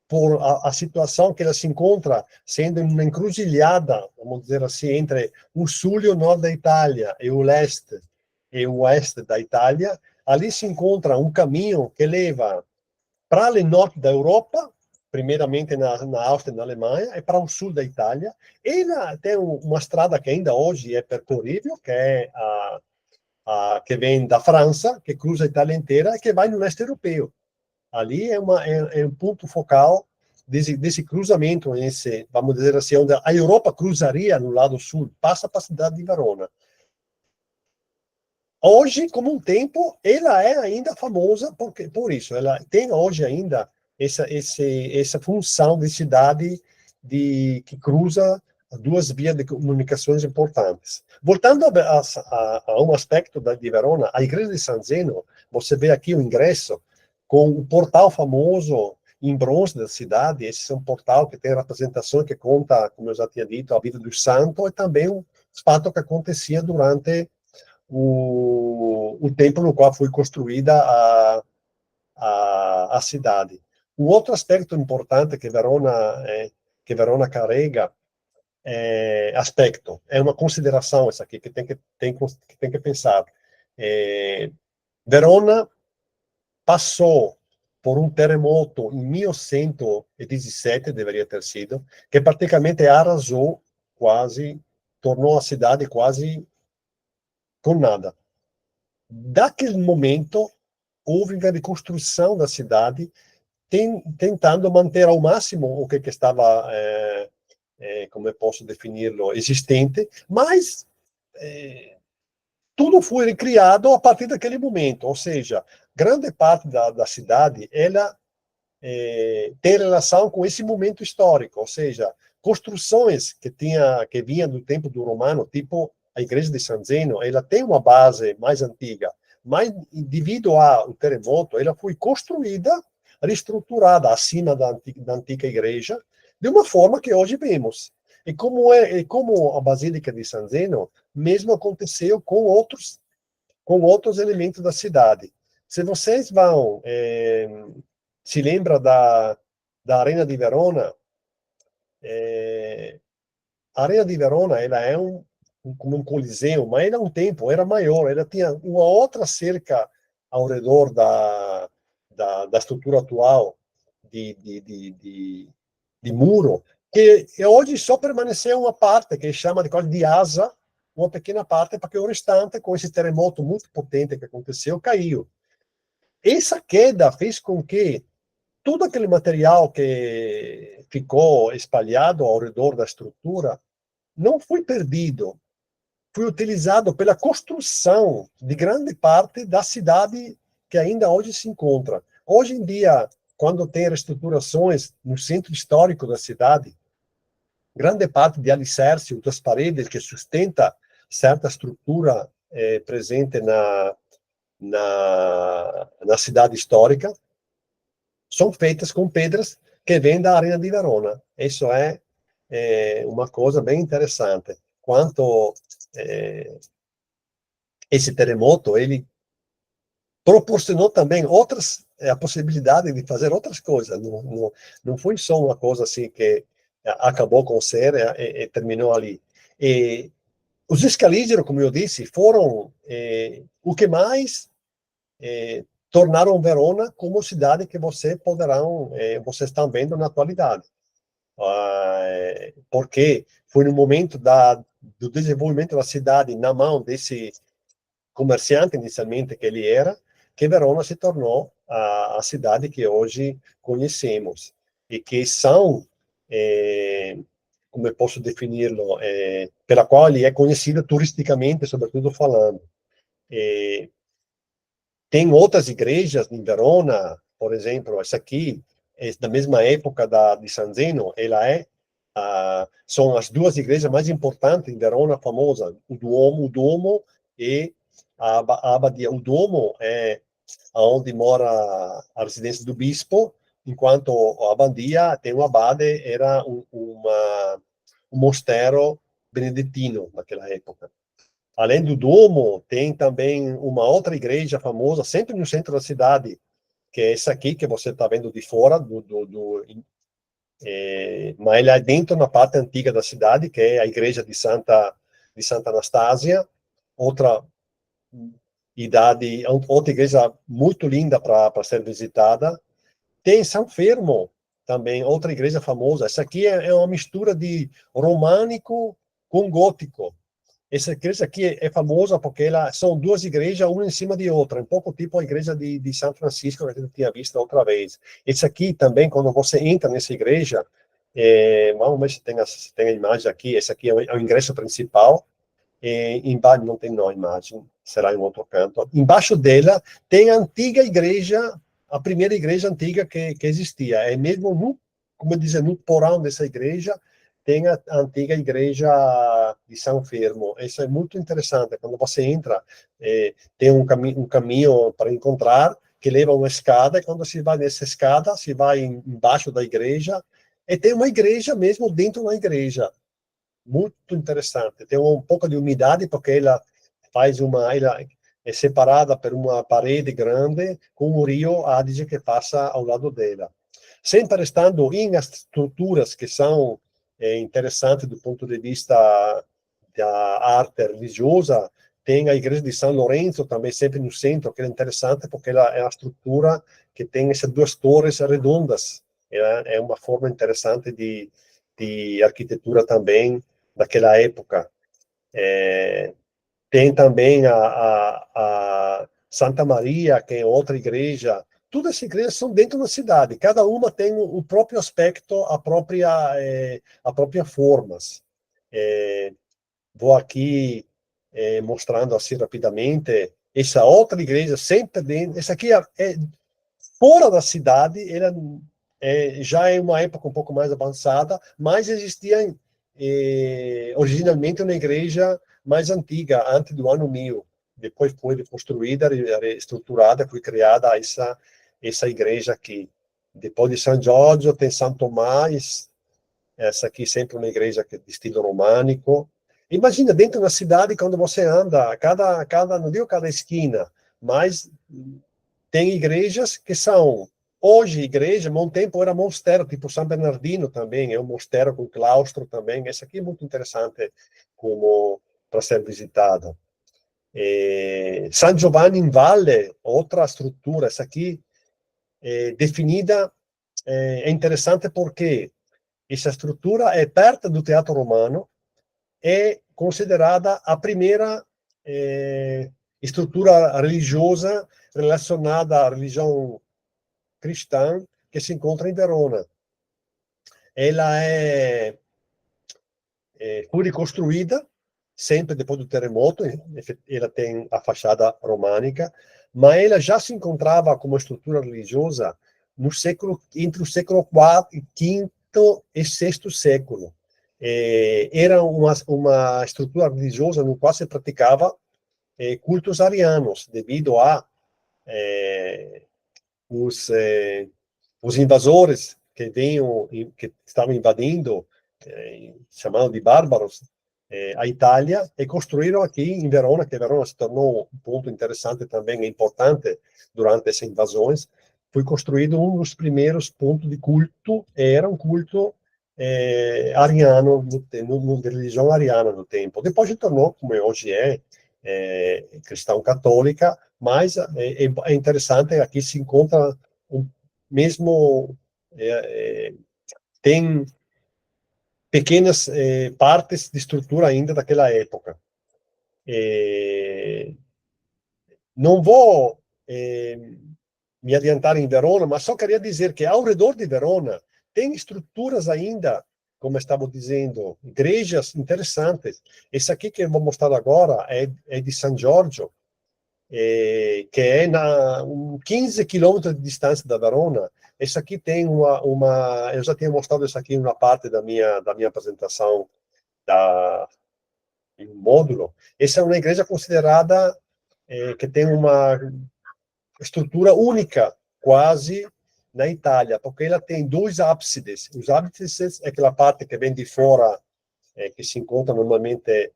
por a situação que ela se encontra sendo uma encruzilhada, vamos dizer assim, entre o sul e o norte da Itália, e o leste e o oeste da Itália. Ali se encontra um caminho que leva para o norte da Europa, primeiramente na Áustria e na Alemanha, e para o sul da Itália. E tem uma estrada que ainda hoje é percorrível, que é que vem da França, que cruza a Itália inteira e que vai no leste europeu. Ali é um ponto focal desse cruzamento, vamos dizer assim, onde a Europa cruzaria no lado sul, passa para a cidade de Verona. Hoje, como um tempo, ela é ainda famosa por isso. Ela tem hoje ainda essa função de cidade que cruza duas vias de comunicações importantes. Voltando a um aspecto de Verona, a igreja de San Zeno, você vê aqui o ingresso com o portal famoso em bronze da cidade. Esse é um portal que tem representação que conta, como eu já tinha dito, a vida do santo e também um fato que acontecia durante o tempo no qual foi construída a cidade. Um outro aspecto importante que Verona carrega é uma consideração essa aqui que tem que pensar. Verona passou por um terremoto em 1117, deveria ter sido, que praticamente arrasou quase, tornou a cidade quase com nada. Daquele momento, houve uma reconstrução da cidade, tentando manter ao máximo o que estava, como eu posso defini-lo, existente, mas tudo foi recriado a partir daquele momento, ou seja, grande parte da cidade, ela tem relação com esse momento histórico, ou seja, construções que vinham do tempo do romano, tipo a igreja de San Zeno, ela tem uma base mais antiga, mas devido ao terremoto, ela foi construída, reestruturada acima da antiga igreja, de uma forma que hoje vemos. E como a Basílica de San Zeno, mesmo aconteceu com outros elementos da cidade. Se vocês se lembra da Arena de Verona, a Arena de Verona ela é como um coliseu, mas era um tempo, era maior, ela tinha uma outra cerca ao redor da estrutura atual de muro, que hoje só permaneceu uma parte, que chama de asa, uma pequena parte, porque o restante, com esse terremoto muito potente que aconteceu, caiu. Essa queda fez com que todo aquele material que ficou espalhado ao redor da estrutura não foi perdido, foi utilizado pela construção de grande parte da cidade que ainda hoje se encontra. Hoje em dia, quando tem reestruturações no centro histórico da cidade, grande parte de alicerce das paredes que sustenta certa estrutura presente na cidade histórica são feitas com pedras que vêm da Arena de Verona. Isso é uma coisa bem interessante. Quanto esse terremoto, ele proporcionou também a possibilidade de fazer outras coisas. Não foi só uma coisa assim que acabou com o ser e terminou ali. E os escalígeros, como eu disse, foram o que mais tornaram Verona como cidade que vocês estão vendo na atualidade. Porque foi no momento do desenvolvimento da cidade na mão desse comerciante inicialmente que ele era, que Verona se tornou a cidade que hoje conhecemos e que são, como eu posso defini-lo, pela qual ele é conhecido turisticamente, sobretudo falando. Tem outras igrejas em Verona, por exemplo, essa aqui é da mesma época de San Zeno, são as duas igrejas mais importantes em Verona, famosas, o Duomo e a abadia. O Duomo é onde mora a residência do bispo, enquanto a abadia tem um abade, era um mosteiro beneditino naquela época. Além do Duomo, tem também uma outra igreja famosa, sempre no centro da cidade, que é essa aqui que você está vendo de fora, mas ela é dentro na parte antiga da cidade, que é a igreja de Santa Anastásia, outra igreja muito linda para ser visitada. Tem São Fermo, também outra igreja famosa. Essa aqui é uma mistura de românico com gótico. Essa igreja aqui é famosa porque são duas igrejas, uma em cima de outra, um pouco tipo a igreja de São Francisco, que a gente tinha visto outra vez. Esse aqui também, quando você entra nessa igreja, vamos ver se tem a imagem aqui, esse aqui é o ingresso principal, embaixo não tem não a imagem, será em outro canto. Embaixo dela tem a antiga igreja, a primeira igreja antiga que existia. É mesmo no, como dizer, no porão dessa igreja, tem a antiga igreja de São Fermo. Isso é muito interessante. Quando você entra, tem um caminho para encontrar que leva uma escada, e quando você vai nessa escada, você vai embaixo da igreja, e tem uma igreja mesmo dentro da igreja. Muito interessante. Tem um pouco de umidade, porque ela é separada por uma parede grande com o rio Adige que passa ao lado dela. Sempre estando em estruturas que são interessantes do ponto de vista da arte religiosa, tem a igreja de São Lourenço também sempre no centro, que é interessante porque ela é uma estrutura que tem essas duas torres redondas. É uma forma interessante de arquitetura também daquela época. Tem também a Santa Maria, que é outra igreja. Todas as igrejas são dentro da cidade. Cada uma tem o próprio aspecto, a própria formas. Vou aqui mostrando assim rapidamente. Essa outra igreja sempre dentro. Essa aqui é fora da cidade. Ela já é uma época um pouco mais avançada, mas existia originalmente uma igreja mais antiga, antes do ano 1000. Depois foi construída, reestruturada, foi criada essa igreja aqui. Depois de São Giorgio tem São Tomás, essa aqui sempre uma igreja de estilo românico. Imagina, dentro da cidade, quando você anda, não digo cada esquina, mas tem igrejas que são, hoje, igreja, há um tempo era mosteiro, tipo São Bernardino também, é um mosteiro com claustro também. Esse aqui é muito interessante como para ser visitado. San Giovanni in Valle, outra estrutura, essa aqui definida, é interessante porque essa estrutura é perto do Teatro Romano, é considerada a primeira estrutura religiosa relacionada à religião cristã que se encontra em Verona. Ela foi reconstruída sempre depois do terremoto, ela tem a fachada românica, mas ela já se encontrava como estrutura religiosa no século, entre o século V e VI século. Era uma estrutura religiosa no qual se praticava cultos arianos, devido a os invasores que estavam invadindo, chamados de bárbaros, a Itália, e construíram aqui em Verona, que Verona se tornou um ponto interessante também, importante durante essas invasões. Foi construído um dos primeiros pontos de culto, era um culto ariano, de religião ariana no tempo. Depois se tornou, como hoje cristão católica, mas é interessante, aqui se encontra mesmo, tem pequenas partes de estrutura ainda daquela época. Não vou me adiantar em Verona, mas só queria dizer que ao redor de Verona tem estruturas ainda, como estava dizendo, igrejas interessantes. Esse aqui que eu vou mostrar agora é de San Giorgio, que é 15 quilômetros de distância da Verona. Esse aqui tem eu já tinha mostrado isso aqui em uma parte da minha apresentação em um módulo. Essa é uma igreja considerada que tem uma estrutura única, quase, na Itália, porque ela tem dois ábsides. Os ábsides é aquela parte que vem de fora, que se encontra normalmente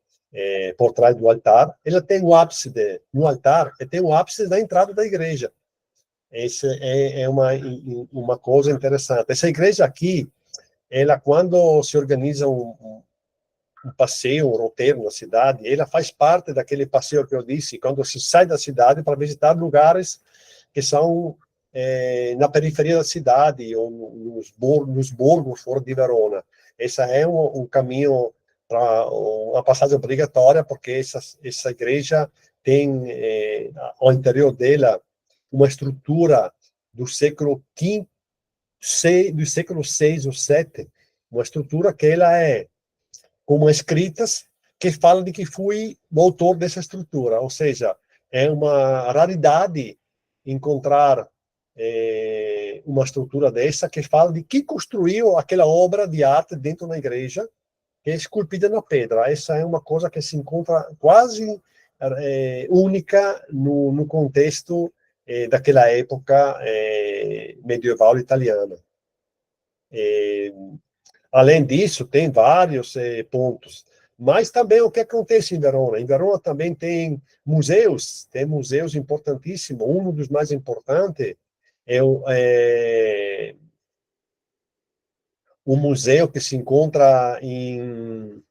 por trás do altar. Ela tem o ábside no altar e tem o ábside na entrada da igreja. Essa é uma coisa interessante. Essa igreja aqui, ela, quando se organiza um passeio, um roteiro na cidade, ela faz parte daquele passeio que eu disse, quando se sai da cidade para visitar lugares que são na periferia da cidade, ou nos borgos fora de Verona. Esse é um caminho para uma passagem obrigatória, porque essa igreja tem, ao interior dela, uma estrutura do século V, do século VI ou VII, uma estrutura que ela é como escritas que falam de que fui o autor dessa estrutura, ou seja, é uma raridade encontrar uma estrutura dessa que fala de que construiu aquela obra de arte dentro da igreja, que é esculpida na pedra. Essa é uma coisa que se encontra quase única no contexto daquela época medieval italiana. Além disso, tem vários pontos. Mas também o que acontece em Verona? Em Verona também tem museus importantíssimos. Um dos mais importantes é o museu que se encontra em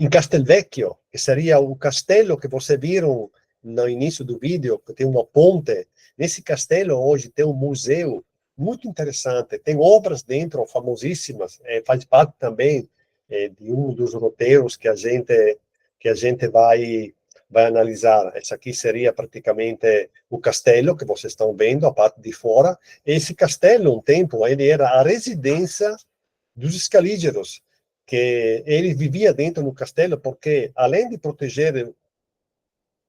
Castelvecchio, que seria o castelo que vocês viram no início do vídeo, que tem uma ponte. Nesse castelo, hoje, tem um museu muito interessante. Tem obras dentro famosíssimas. Faz parte também de um dos roteiros que a gente vai analisar. Esse aqui seria praticamente o castelo que vocês estão vendo, a parte de fora. Esse castelo, um tempo, ele era a residência dos escalígeros, que ele vivia dentro do castelo, porque, além de proteger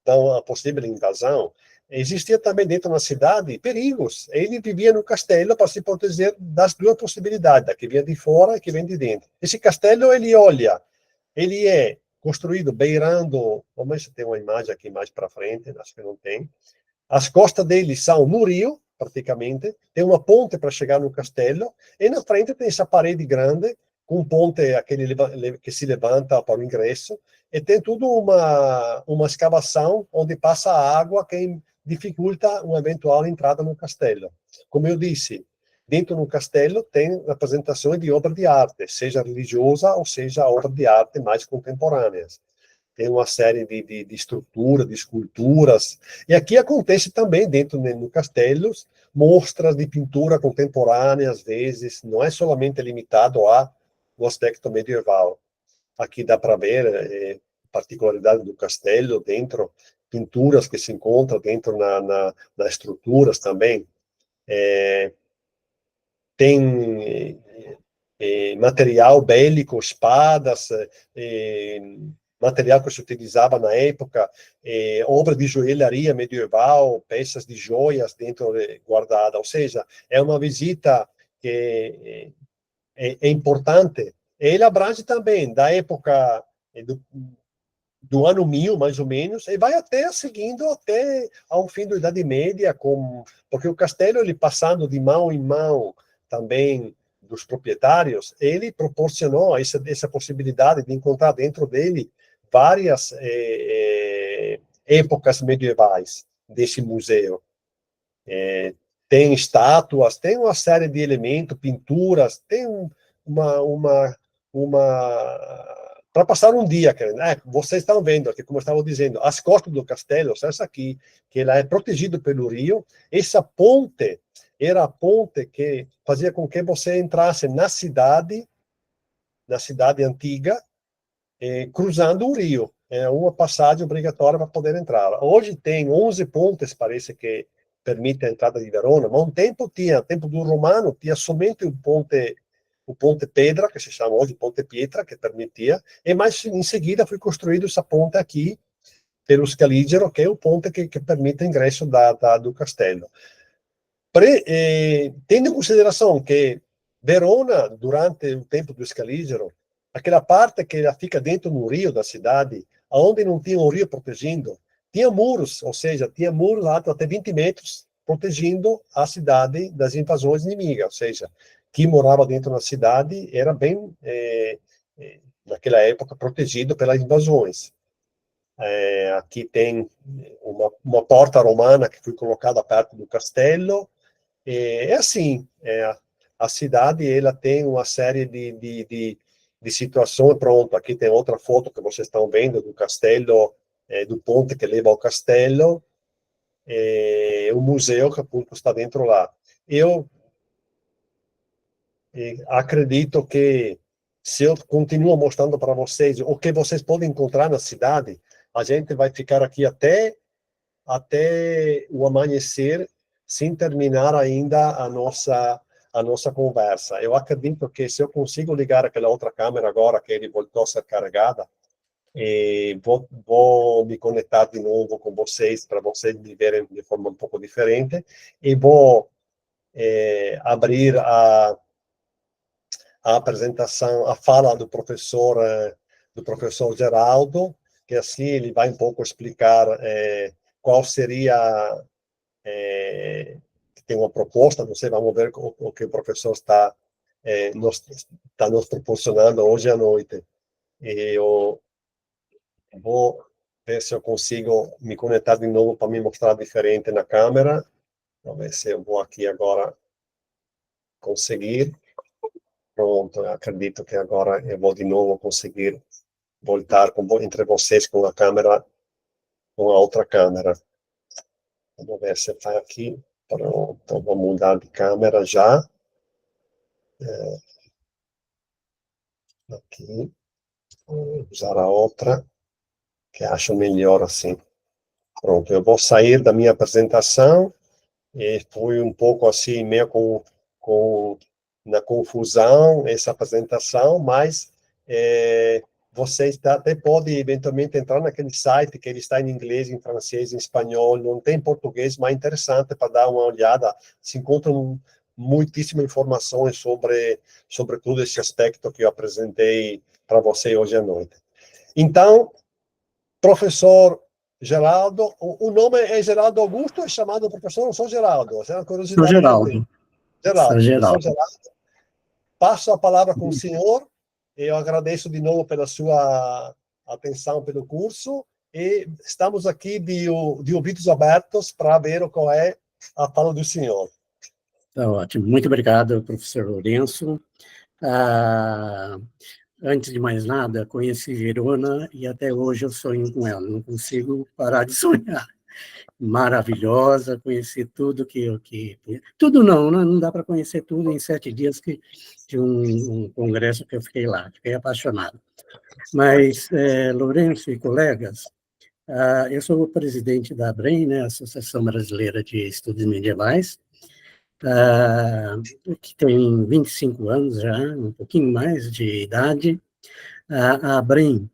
da uma possível invasão, existia também dentro da cidade perigos. Ele vivia no castelo para se proteger das duas possibilidades, da que vinha de fora e que vem de dentro. Esse castelo, ele é construído beirando, vamos ver se tem uma imagem aqui mais para frente, acho que não tem. As costas dele são no rio, praticamente, tem uma ponte para chegar no castelo, e na frente tem essa parede grande, com um ponte aquele que se levanta para o ingresso, e tem tudo uma escavação onde passa a água que dificulta uma eventual entrada no castelo. Como eu disse, dentro do castelo tem apresentações de obra de arte, seja religiosa ou seja obra de arte mais contemporâneas. Tem uma série de estruturas, de esculturas. E aqui acontece também, dentro do castelo, mostras de pintura contemporânea, às vezes, não é somente limitado ao aspecto medieval. Aqui dá para ver particularidade do castelo dentro, pinturas que se encontram dentro nas estruturas também. Tem material bélico, espadas, material que se utilizava na época, obra de joalharia medieval, peças de joias dentro guardadas. Ou seja, é uma visita que é importante. Ele abrange também da época do ano 1000, mais ou menos, e vai seguindo até ao fim da Idade Média, porque o castelo, ele passando de mão em mão também dos proprietários, ele proporcionou essa possibilidade de encontrar dentro dele várias épocas medievais desse museu. Tem estátuas, tem uma série de elementos, pinturas, tem uma para passar um dia, vocês estão vendo aqui, como eu estava dizendo, as costas do castelo, essa aqui, que ela é protegida pelo rio, essa ponte era a ponte que fazia com que você entrasse na cidade antiga, cruzando o rio. É uma passagem obrigatória para poder entrar. Hoje tem 11 pontes, parece que permite a entrada de Verona, mas tempo do romano, tinha somente o ponte Pedra, que se chama hoje Ponte Pietra, que permitia, e mais em seguida foi construído essa ponte aqui, pelo Scaligero, que é o ponte que permite o ingresso do castelo. Tendo em consideração que Verona, durante o tempo do Scaligero, aquela parte que ela fica dentro do rio da cidade, onde não tinha um rio protegendo, tinha muros, ou seja, tinha muros altos até 20 metros, protegendo a cidade das invasões inimigas, ou seja, quem morava dentro da cidade era bem, naquela época, protegido pelas invasões. Aqui tem uma porta romana que foi colocada perto do castelo. É assim, a cidade ela tem uma série de situações. Pronto, aqui tem outra foto que vocês estão vendo do castelo, do ponte que leva ao castelo, o museu que está dentro lá. Eu acredito que se eu continuo mostrando para vocês o que vocês podem encontrar na cidade, a gente vai ficar aqui até o amanhecer, sem terminar ainda a nossa conversa. Eu acredito que se eu consigo ligar aquela outra câmera agora que ele voltou a ser carregada, vou me conectar de novo com vocês, para vocês me verem de forma um pouco diferente, e vou abrir a apresentação, a fala do professor Geraldo, que assim ele vai um pouco explicar qual seria, tem uma proposta, não sei, vamos ver o que o professor está nos proporcionando hoje à noite. E eu vou ver se eu consigo me conectar de novo para me mostrar diferente na câmera. Vamos ver se eu vou aqui agora conseguir. Pronto, eu acredito que agora eu vou de novo conseguir voltar entre vocês com a câmera, com a outra câmera. Vamos ver se está aqui. Pronto, vou mudar de câmera já. Aqui. Vou usar a outra, que acho melhor assim. Pronto, eu vou sair da minha apresentação. E foi um pouco assim, meio com na confusão essa apresentação, mas você até pode eventualmente entrar naquele site que ele está em inglês, em francês, em espanhol, não tem português, mas é interessante para dar uma olhada. Se encontram muitíssimas informações sobre todo esse aspecto que eu apresentei para você hoje à noite. Então, professor Geraldo, o nome é Geraldo Augusto, é chamado professor, ou sou Geraldo? Essa é uma Sou curiosidade Geraldo. que eu tenho. Geraldo, Sou professor Geraldo. Geraldo, passo a palavra com o senhor, eu agradeço de novo pela sua atenção pelo curso, e estamos aqui de ouvidos abertos para ver qual é a fala do senhor. Tá ótimo. Muito obrigado, professor Lourenço. Antes de mais nada, conheci Verona e até hoje eu sonho com ela, não consigo parar de sonhar. Maravilhosa, conheci tudo tudo não, né? Não dá para conhecer tudo em 7 dias de um congresso que eu fiquei lá, fiquei apaixonado. Mas, Lourenço e colegas, eu sou o presidente da ABREM, né, Associação Brasileira de Estudos Medievais, que tem 25 anos já, um pouquinho mais de idade. A ABREM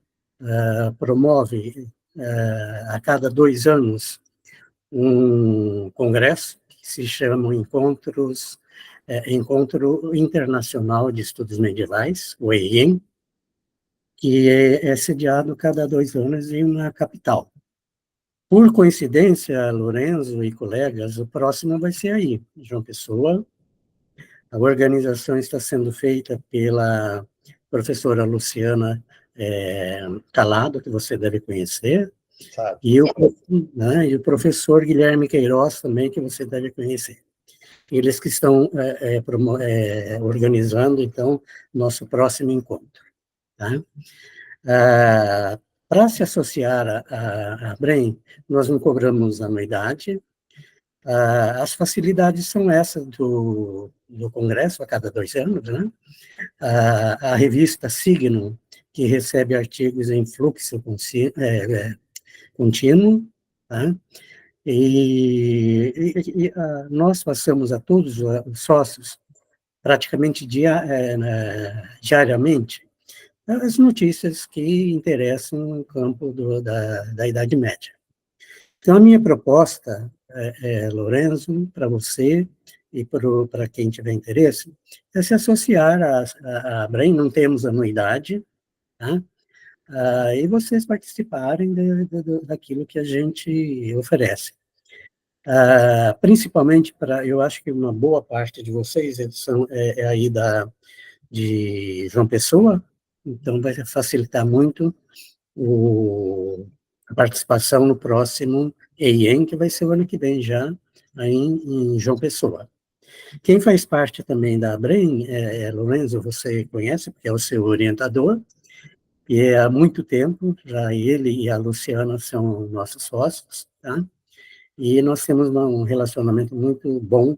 promove a cada 2 anos um congresso que se chama Encontro Internacional de Estudos Medievais, o EIEM, que é sediado cada 2 anos em uma capital. Por coincidência, Lorenzo e colegas, o próximo vai ser aí, João Pessoa. A organização está sendo feita pela professora Luciana Calado, que você deve conhecer, e o professor Guilherme Queiroz também, que você deve conhecer. Eles que estão organizando, então, nosso próximo encontro. Tá? Para se associar à BREM, nós não cobramos anuidade. As facilidades são essas do Congresso, a cada 2 anos, né? A revista Signo, que recebe artigos em fluxo contínuo, tá? E nós passamos a todos os sócios, praticamente diariamente, as notícias que interessam no campo da Idade Média. Então, a minha proposta, Lorenzo, para você e para quem tiver interesse, é se associar à ABREM, não temos anuidade, tá? E vocês participarem daquilo que a gente oferece. Principalmente eu acho que uma boa parte de vocês é aí de João Pessoa, então vai facilitar muito a participação no próximo EIEM, que vai ser o ano que vem já, aí em João Pessoa. Quem faz parte também da ABREM, Lorenzo, você conhece, porque é o seu orientador, e há muito tempo, já ele e a Luciana são nossos sócios, tá? E nós temos um relacionamento muito bom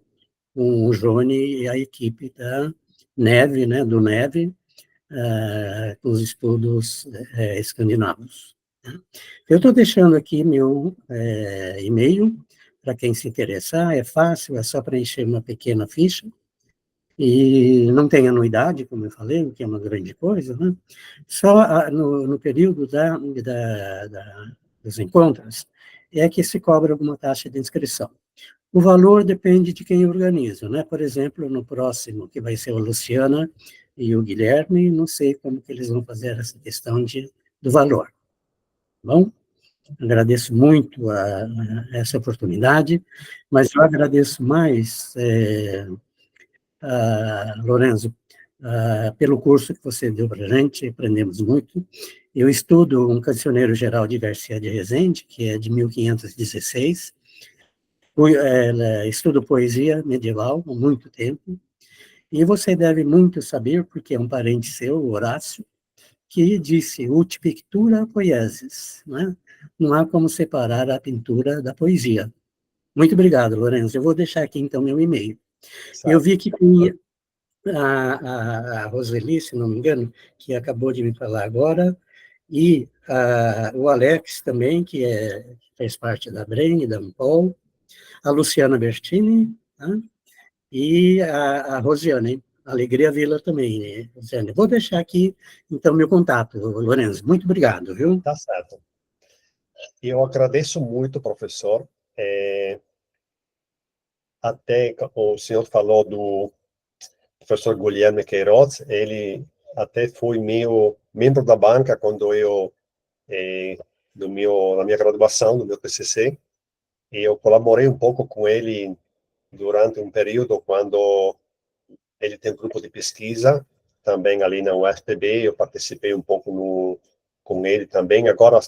com o Joni e a equipe da Neve, né, do Neve, com os estudos escandinavos. Eu estou deixando aqui meu e-mail para quem se interessar, é fácil, é só preencher uma pequena ficha, e não tem anuidade, como eu falei, o que é uma grande coisa, né? Só no período dos encontros é que se cobra alguma taxa de inscrição. O valor depende de quem organiza, né? Por exemplo, no próximo, que vai ser a Luciana e o Guilherme, não sei como que eles vão fazer essa questão do valor. Tá bom? Agradeço muito essa oportunidade, mas eu agradeço mais, Lorenzo, pelo curso que você deu para a gente, aprendemos muito. Eu estudo um cancioneiro geral de Garcia de Rezende, que é de 1516, estudo poesia medieval há muito tempo, e você deve muito saber, porque é um parente seu, Horácio, que disse, ut pictura poiesis, né? Não há como separar a pintura da poesia. Muito obrigado, Lourenço. Eu vou deixar aqui, então, meu e-mail. Eu Certo. vi que tem a Roseli, se não me engano, que acabou de me falar agora, e o Alex também, que fez parte da BREM e da Ampol, a Luciana Bertini, né? E a Rosiane, Alegria Vila também, né, Rosiane? Vou deixar aqui, então, meu contato, Lourenço. Muito obrigado, viu? Tá certo. Eu agradeço muito, professor. Até o senhor falou do professor Guilherme Queiroz, ele até foi meu membro da banca quando eu, na minha graduação, no meu TCC, e eu colaborei um pouco com ele durante um período quando ele tem um grupo de pesquisa, também ali na UFPB, eu participei um pouco com ele também. Agora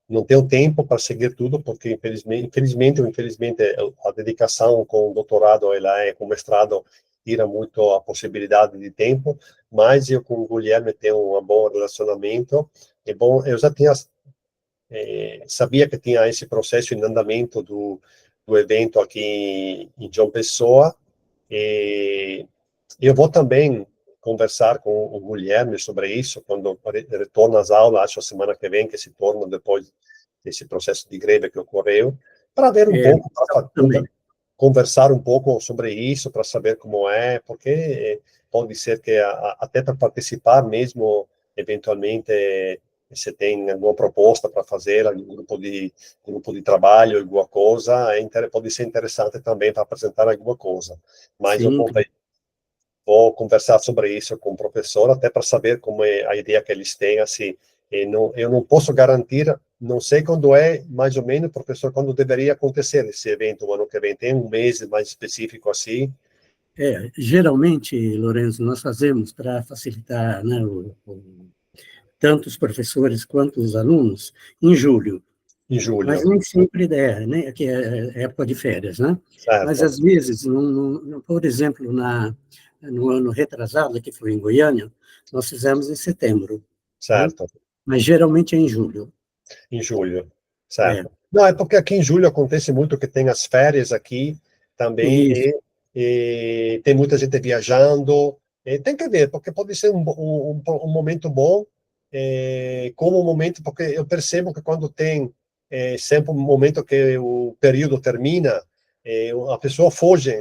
não tenho tempo para seguir tudo, porque infelizmente ou infelizmente, a dedicação com o doutorado, com o mestrado, tira muito a possibilidade de tempo, mas eu com o Guilherme tenho um bom relacionamento. É bom, eu já sabia que tinha esse processo em andamento do evento aqui em João Pessoa, e eu vou também conversar com o Guilherme sobre isso quando retorno às aulas, acho a semana que vem, que se torna depois desse processo de greve que ocorreu, para ver um pouco, para Também. conversar um pouco sobre isso, para saber como é, porque pode ser que até para participar mesmo, eventualmente, você tem alguma proposta para fazer, algum grupo de trabalho, alguma coisa, pode ser interessante também para apresentar alguma coisa. Mas eu Sim, vou conversar sobre isso com o professor, até para saber como é a ideia que eles têm, assim, eu não posso garantir, não sei quando é, mais ou menos, professor, quando deveria acontecer esse evento, o ano que vem, tem um mês mais específico assim? geralmente, Lourenço, nós fazemos para facilitar, né, tanto os professores quanto os alunos, em julho. Em Mas julho, nem sempre é, né, que é época de férias, né? Mas, certo, às vezes, por exemplo, no ano retrasado, que foi em Goiânia, nós fizemos em setembro, né? certo. Mas geralmente é em julho. Em julho, É, certo. Não, é porque aqui em julho acontece muito que tem as férias aqui também, isso. e tem muita gente viajando. Tem que ver, porque pode ser um momento bom, como um momento, porque eu percebo que quando tem sempre um momento que o período termina, a pessoa foge.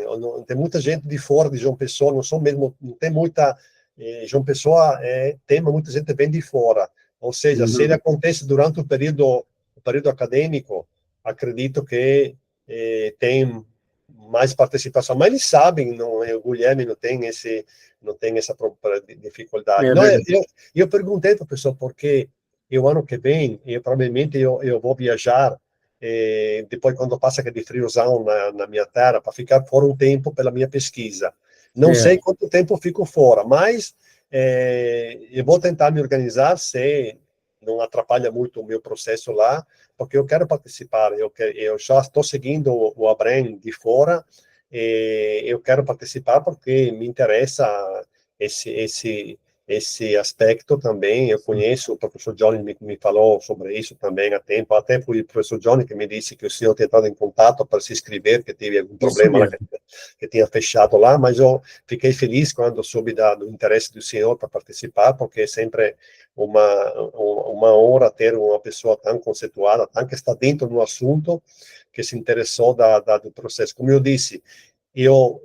Tem muita gente de fora de João Pessoa, não são mesmo, não tem muita. João Pessoa tem, mas muita gente vem de fora. Ou seja, se ele Uhum. acontece durante o período acadêmico, acredito que tem mais participação. Mas eles sabem, não, o Guilherme não tem essa dificuldade. É Não, verdade. eu perguntei para o professor porque o ano que vem, provavelmente eu vou viajar, depois quando passa aquele friozão na minha terra, para ficar fora um tempo pela minha pesquisa. Não sei Certo. quanto tempo eu fico fora, mas eu vou tentar me organizar se não atrapalha muito o meu processo lá, porque eu quero participar. Eu já estou seguindo o Abrem de fora, e eu quero participar porque me interessa esse esse aspecto também. Eu conheço, o professor Johnny me falou sobre isso também há tempo, até foi o professor Johnny que me disse que o senhor tinha entrado em contato para se inscrever, que teve algum problema lá, que tinha fechado lá, mas eu fiquei feliz quando soube do interesse do senhor para participar, porque é sempre uma honra ter uma pessoa tão conceituada, tão que está dentro do assunto, que se interessou do processo. Como eu disse, eu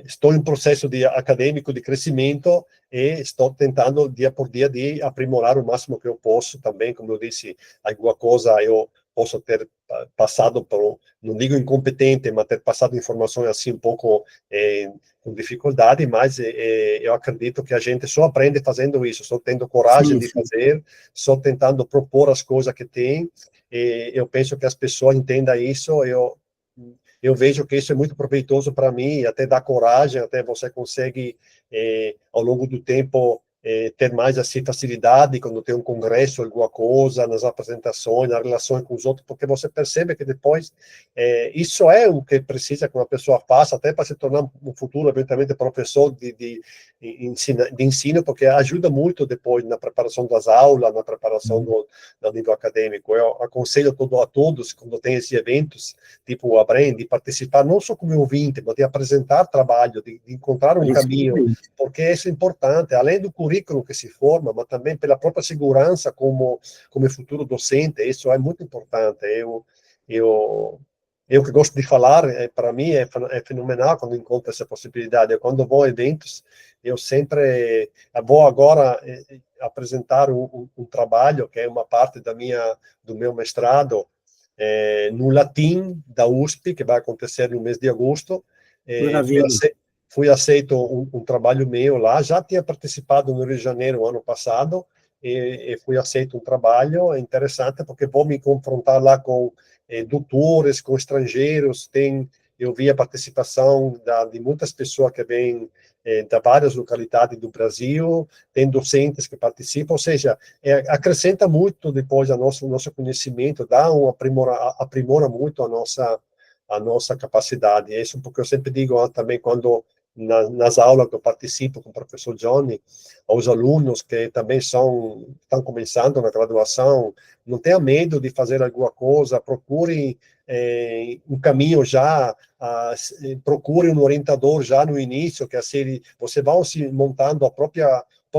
estou em um processo acadêmico de crescimento e estou tentando, dia por dia, de aprimorar o máximo que eu posso também. Como eu disse, alguma coisa eu posso ter passado por, não digo incompetente, mas ter passado informações assim um pouco com dificuldade, mas eu acredito que a gente só aprende fazendo isso, só tendo coragem de fazer, só tentando propor as coisas que tem. E eu penso que as pessoas entendam isso. Eu vejo que isso é muito proveitoso para mim, até dá coragem, até você consegue, ao longo do tempo, ter mais assim, facilidade quando tem um congresso, alguma coisa, nas apresentações, na relação com os outros, porque você percebe que depois isso é o que precisa que uma pessoa faça, até para se tornar no futuro, eventualmente, professor de ensino, porque ajuda muito depois na preparação das aulas, na preparação do nível acadêmico. Eu aconselho a todos, quando tem esses eventos, tipo o Abrem, de participar não só como ouvinte, mas de apresentar trabalho, de encontrar um caminho, porque isso é importante, além do currículo que se forma, mas também pela própria segurança como futuro docente. Isso é muito importante. Eu que gosto de falar, para mim é fenomenal quando encontro essa possibilidade. Quando vou a eventos, eu sempre vou agora apresentar um trabalho que é uma parte do meu mestrado, no latim da USP, que vai acontecer no mês de agosto. Fui aceito um trabalho meu lá, já tinha participado no Rio de Janeiro ano passado, e fui aceito um trabalho interessante, porque vou me confrontar lá com doutores, com estrangeiros. Eu vi a participação de muitas pessoas que vêm de várias localidades do Brasil, tem docentes que participam, ou seja, acrescenta muito depois o nosso conhecimento, aprimora muito a nossa capacidade. É isso porque eu sempre digo também, quando nas aulas que eu participo com o professor Johnny, aos alunos que também estão começando na graduação, não tenha medo de fazer alguma coisa, procure um caminho já, procure um orientador já no início, que assim você vai se montando o próprio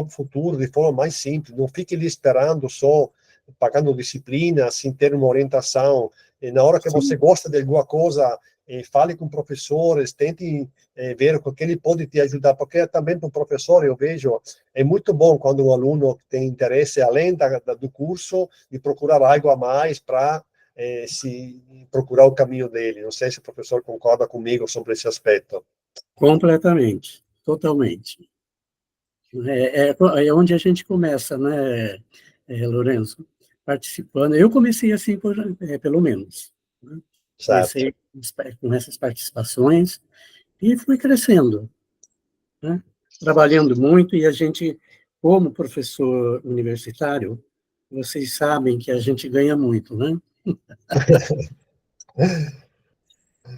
futuro de forma mais simples, não fique ali esperando só, pagando disciplina, sem ter uma orientação. E na hora que você gosta de alguma coisa, fale com professores, tente ver o que ele pode te ajudar, porque também para o professor, eu vejo, é muito bom quando um aluno tem interesse, além do curso, de procurar algo a mais para se procurar o caminho dele. Não sei se o professor concorda comigo sobre esse aspecto. Completamente, totalmente. É onde a gente começa, né, Lourenço? Participando. Eu comecei assim, pelo menos. Né? Comecei com essas participações e fui crescendo, né? Trabalhando muito, e a gente, como professor universitário, vocês sabem que a gente ganha muito, né?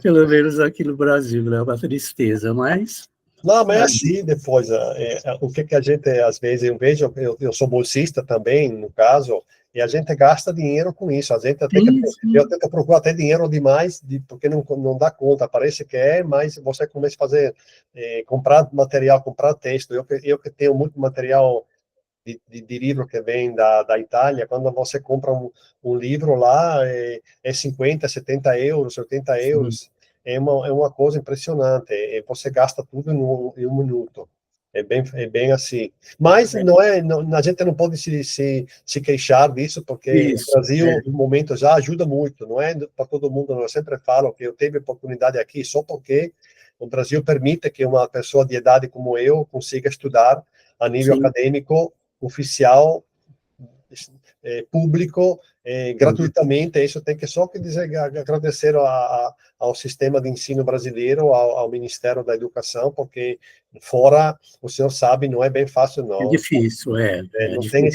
Pelo menos aqui no Brasil, né? É uma tristeza, mas... Não, mas é assim, depois, o que a gente, às vezes, eu vejo, eu sou bolsista também, no caso, e a gente gasta dinheiro com isso. A gente eu tento procurar até dinheiro demais, porque não dá conta, parece que mas você começa a fazer, comprar material, comprar texto. Eu que tenho muito material de livro que vem da Itália, quando você compra um livro lá, é 50, 70 euros, 80 euros. É uma coisa impressionante. Você gasta tudo em um minuto. É bem assim. Mas a gente não pode se queixar disso, porque o Brasil, no momento, já ajuda muito. Não é para todo mundo. Eu sempre falo que eu tive oportunidade aqui só porque o Brasil permite que uma pessoa de idade como eu consiga estudar a nível acadêmico oficial, público, gratuitamente. Isso tem que só que dizer, agradecer ao sistema de ensino brasileiro, ao Ministério da Educação, porque fora, o senhor sabe, não é bem fácil, não. É difícil,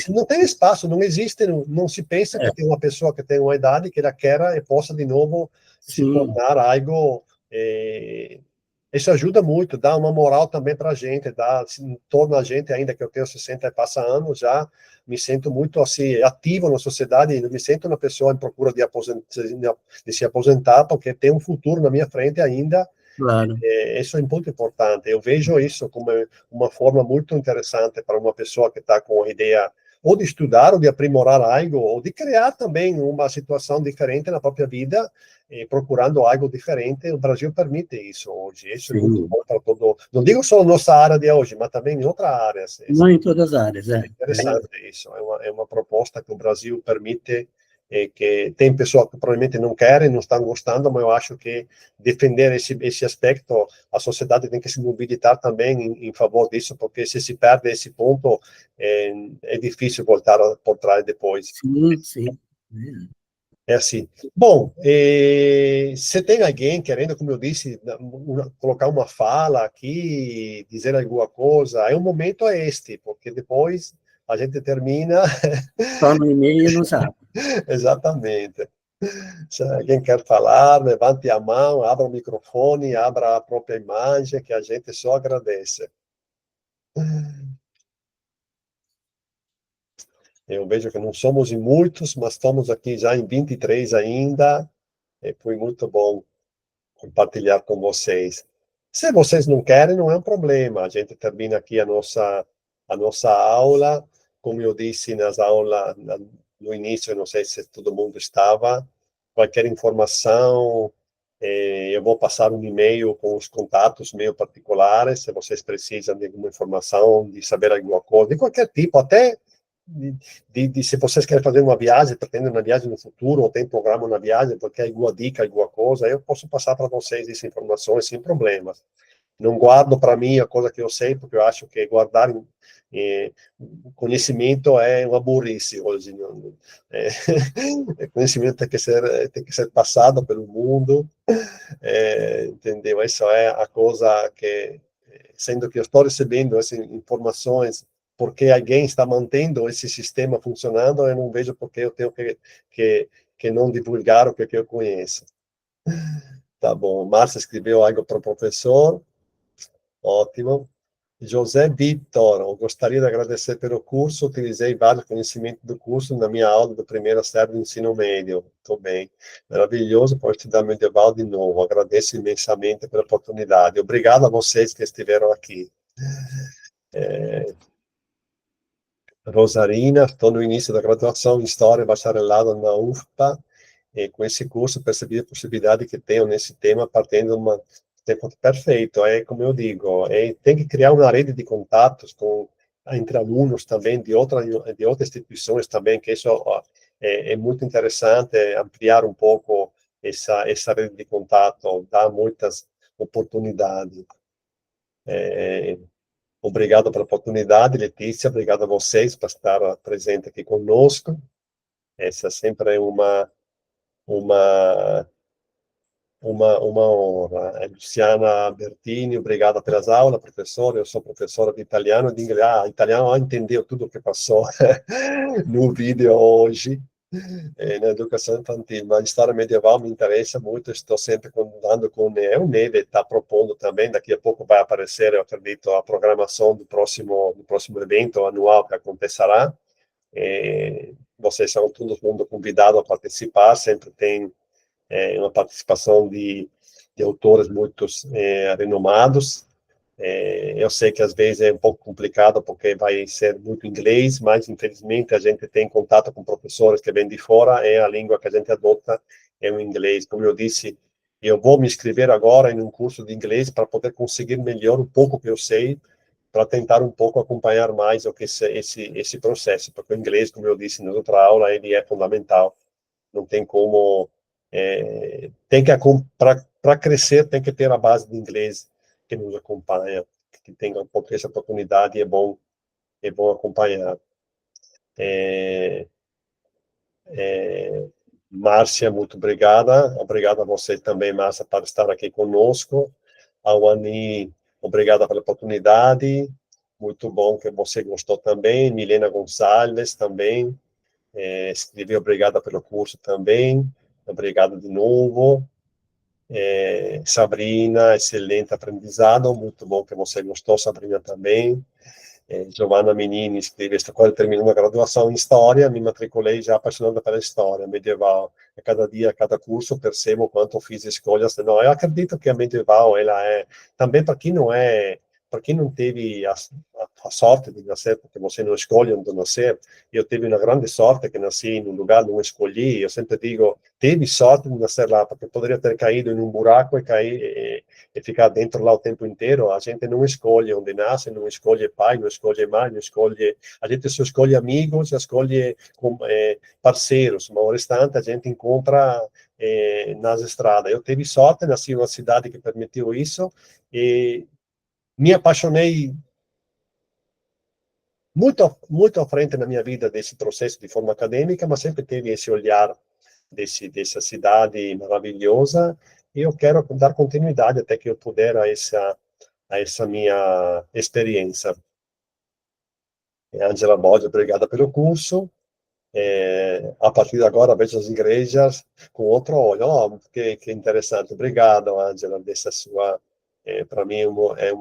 não tem espaço, não existe, não se pensa que tem uma pessoa que tem uma idade que ela queira e possa de novo se tornar algo Isso ajuda muito, dá uma moral também para a gente, dá, assim, torna a gente, ainda que eu tenho 60 e passa anos, já me sinto muito assim, ativo na sociedade, não me sinto uma pessoa em procura de se aposentar, porque tem um futuro na minha frente ainda. Claro. Isso é muito importante. Eu vejo isso como uma forma muito interessante para uma pessoa que está com a ideia ou de estudar, ou de aprimorar algo, ou de criar também uma situação diferente na própria vida, procurando algo diferente. O Brasil permite isso hoje. Isso é muito Sim. bom para todo. Não digo só nossa área de hoje, mas também em outras áreas. Não em todas as áreas, É interessante isso. É uma proposta que o Brasil permite, que tem pessoas que provavelmente não querem, não estão gostando, mas eu acho que defender esse aspecto, a sociedade tem que se mobilitar também em favor disso, porque se perde esse ponto, é difícil voltar por trás depois. sim, sim. É assim. Bom, você tem alguém querendo, como eu disse, colocar uma fala aqui, dizer alguma coisa? O momento é este, porque depois a gente termina. Só no e-mail não sabe. Exatamente. Se alguém quer falar, levante a mão, abra o microfone, abra a própria imagem, que a gente só agradece. Eu vejo que não somos em muitos, mas estamos aqui já em 23 ainda. Foi muito bom compartilhar com vocês. Se vocês não querem, não é um problema. A gente termina aqui a nossa aula. Como eu disse nas aulas, no início, não sei se todo mundo estava. Qualquer informação, eu vou passar um e-mail com os contatos meio particulares, se vocês precisam de alguma informação, de saber alguma coisa, de qualquer tipo, até se vocês querem fazer uma viagem, pretendem uma viagem no futuro, ou tem programa na viagem, porque alguma dica, alguma coisa, eu posso passar para vocês essas informações sem problemas. Não guardo para mim a coisa que eu sei, porque eu acho que guardar conhecimento é uma burrice hoje. Não, conhecimento tem que ser passado pelo mundo, entendeu? Isso é a coisa que, sendo que eu estou recebendo essas informações porque alguém está mantendo esse sistema funcionando, eu não vejo porque eu tenho que não divulgar o que eu conheço. Tá bom. Márcia escreveu algo para o professor. Ótimo. José Vitor, eu gostaria de agradecer pelo curso, utilizei vários conhecimentos do curso na minha aula do primeiro série do ensino médio. Muito bem. Maravilhoso por estudar medieval de novo. Agradeço imensamente pela oportunidade. Obrigado a vocês que estiveram aqui. Rosarina, estou no início da graduação em História, bacharelado na UFPA, e com esse curso percebi a possibilidade que tenho nesse tema, partindo de uma... Perfeito, é como eu digo, tem que criar uma rede de contatos entre alunos também, de outras instituições também, que isso ó, é muito interessante, ampliar um pouco essa rede de contato, dá muitas oportunidades. Obrigado pela oportunidade, Letícia. Obrigado a vocês por estar presente aqui conosco. Essa sempre é uma, uma honra. Luciana Bertini, obrigada pelas aulas, professora. Eu sou professora de italiano e de inglês. Italiano, entendeu tudo o que passou no vídeo hoje. Na educação infantil, mas história medieval me interessa muito, estou sempre andando com o Neve, está propondo também, daqui a pouco vai aparecer, eu acredito, a programação do próximo evento anual que acontecerá. Vocês são todo mundo convidado a participar, sempre tem uma participação de autores muito renomados. Eu sei que às vezes é um pouco complicado porque vai ser muito inglês, mas infelizmente a gente tem contato com professores que vêm de fora, a língua que a gente adota é o inglês. Como eu disse, eu vou me inscrever agora em um curso de inglês para poder conseguir melhor um pouco que eu sei, para tentar um pouco acompanhar mais o que esse processo, porque o inglês, como eu disse na outra aula, ele é fundamental. Não tem como tem que para crescer tem que ter a base de inglês que nos acompanha, que tenha um pouco essa oportunidade, é bom acompanhar. Márcia, muito obrigado a você também, Márcia, por estar aqui conosco. A Wani, obrigada pela oportunidade, muito bom que você gostou também. Milena Gonçalves também, escreveu obrigada pelo curso também, obrigado de novo. Sabrina, excelente aprendizado, muito bom que você gostou, Sabrina, também. Giovanna Menini escreve: quando terminei uma graduação em História, me matriculei já apaixonada pela História medieval. A cada dia, a cada curso, percebo quanto fiz escolhas. Não, eu acredito que a medieval, ela é, também para quem não teve a sorte de nascer, porque você não escolhe onde nascer, eu tive uma grande sorte que nasci em um lugar que não escolhi. Eu sempre digo, teve sorte de nascer lá, porque poderia ter caído em um buraco e cair e ficar dentro lá o tempo inteiro. A gente não escolhe onde nasce, não escolhe pai, não escolhe mãe, não escolhe... A gente só escolhe amigos, escolhe parceiros, mas o restante a gente encontra nas estradas. Eu tive sorte, nasci em uma cidade que permitiu isso, e me apaixonei muito à frente na minha vida desse processo de forma acadêmica, mas sempre teve esse olhar dessa cidade maravilhosa, e eu quero dar continuidade até que eu puder a essa minha experiência. Angela Bode, obrigada pelo curso. A partir de agora, vejo as igrejas com outro olho. Oh, que interessante. Obrigado, Angela, dessa sua... para mim é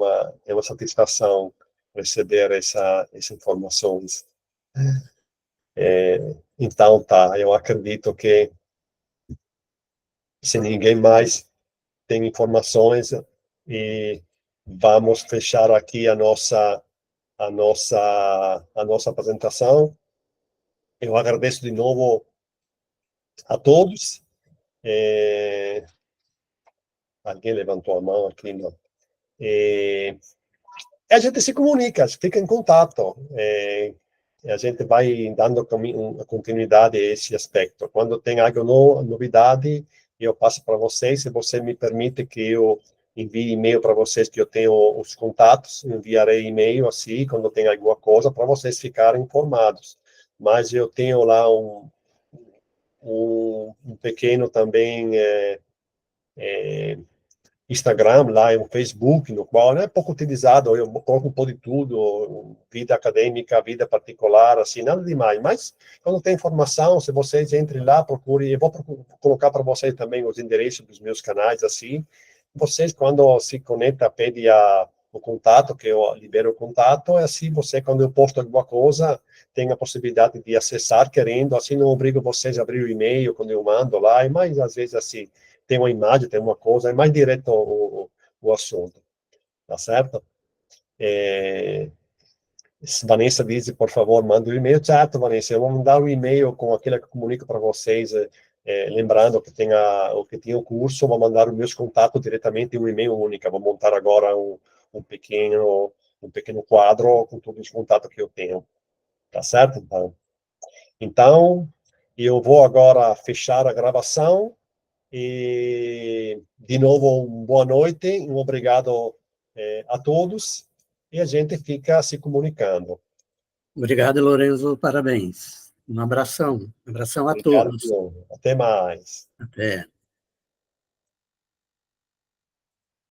uma satisfação receber essas informações. Então, tá, eu acredito que se ninguém mais tem informações, e vamos fechar aqui a nossa apresentação. Eu agradeço de novo a todos. Alguém levantou a mão aqui, não? A gente se comunica, fica em contato. A gente vai dando continuidade a esse aspecto. Quando tem algo novidade, eu passo para vocês. Se você me permite que eu envie e-mail para vocês, que eu tenho os contatos, enviarei e-mail assim, quando tem alguma coisa, para vocês ficarem informados. Mas eu tenho lá um pequeno também Instagram, lá um Facebook, no qual é pouco utilizado, eu coloco um pouco de tudo, vida acadêmica, vida particular, assim, nada demais. Mas, quando tem informação, se vocês entrem lá, procurem, eu vou colocar para vocês também os endereços dos meus canais, assim, vocês, quando se conecta, pede o contato, que eu libero o contato, e assim você, quando eu posto alguma coisa, tem a possibilidade de acessar querendo, assim não obrigo vocês a abrir o e-mail quando eu mando lá, mas às vezes assim, tem uma imagem, tem uma coisa, é mais direto o assunto, tá certo? Vanessa diz, por favor, manda o e-mail. Certo, Vanessa, eu vou mandar o e-mail com aquilo que eu comunico para vocês, lembrando que tem o curso, vou mandar os meus contatos diretamente em um e-mail único. Vou montar agora um pequeno quadro com todos os contatos que eu tenho. Tá certo? Então, eu vou agora fechar a gravação. E, de novo, boa noite, um obrigado a todos, e a gente fica se comunicando. Obrigado, Lorenzo, parabéns. Um abração a Obrigado, todos. Bruno. Até mais. Até.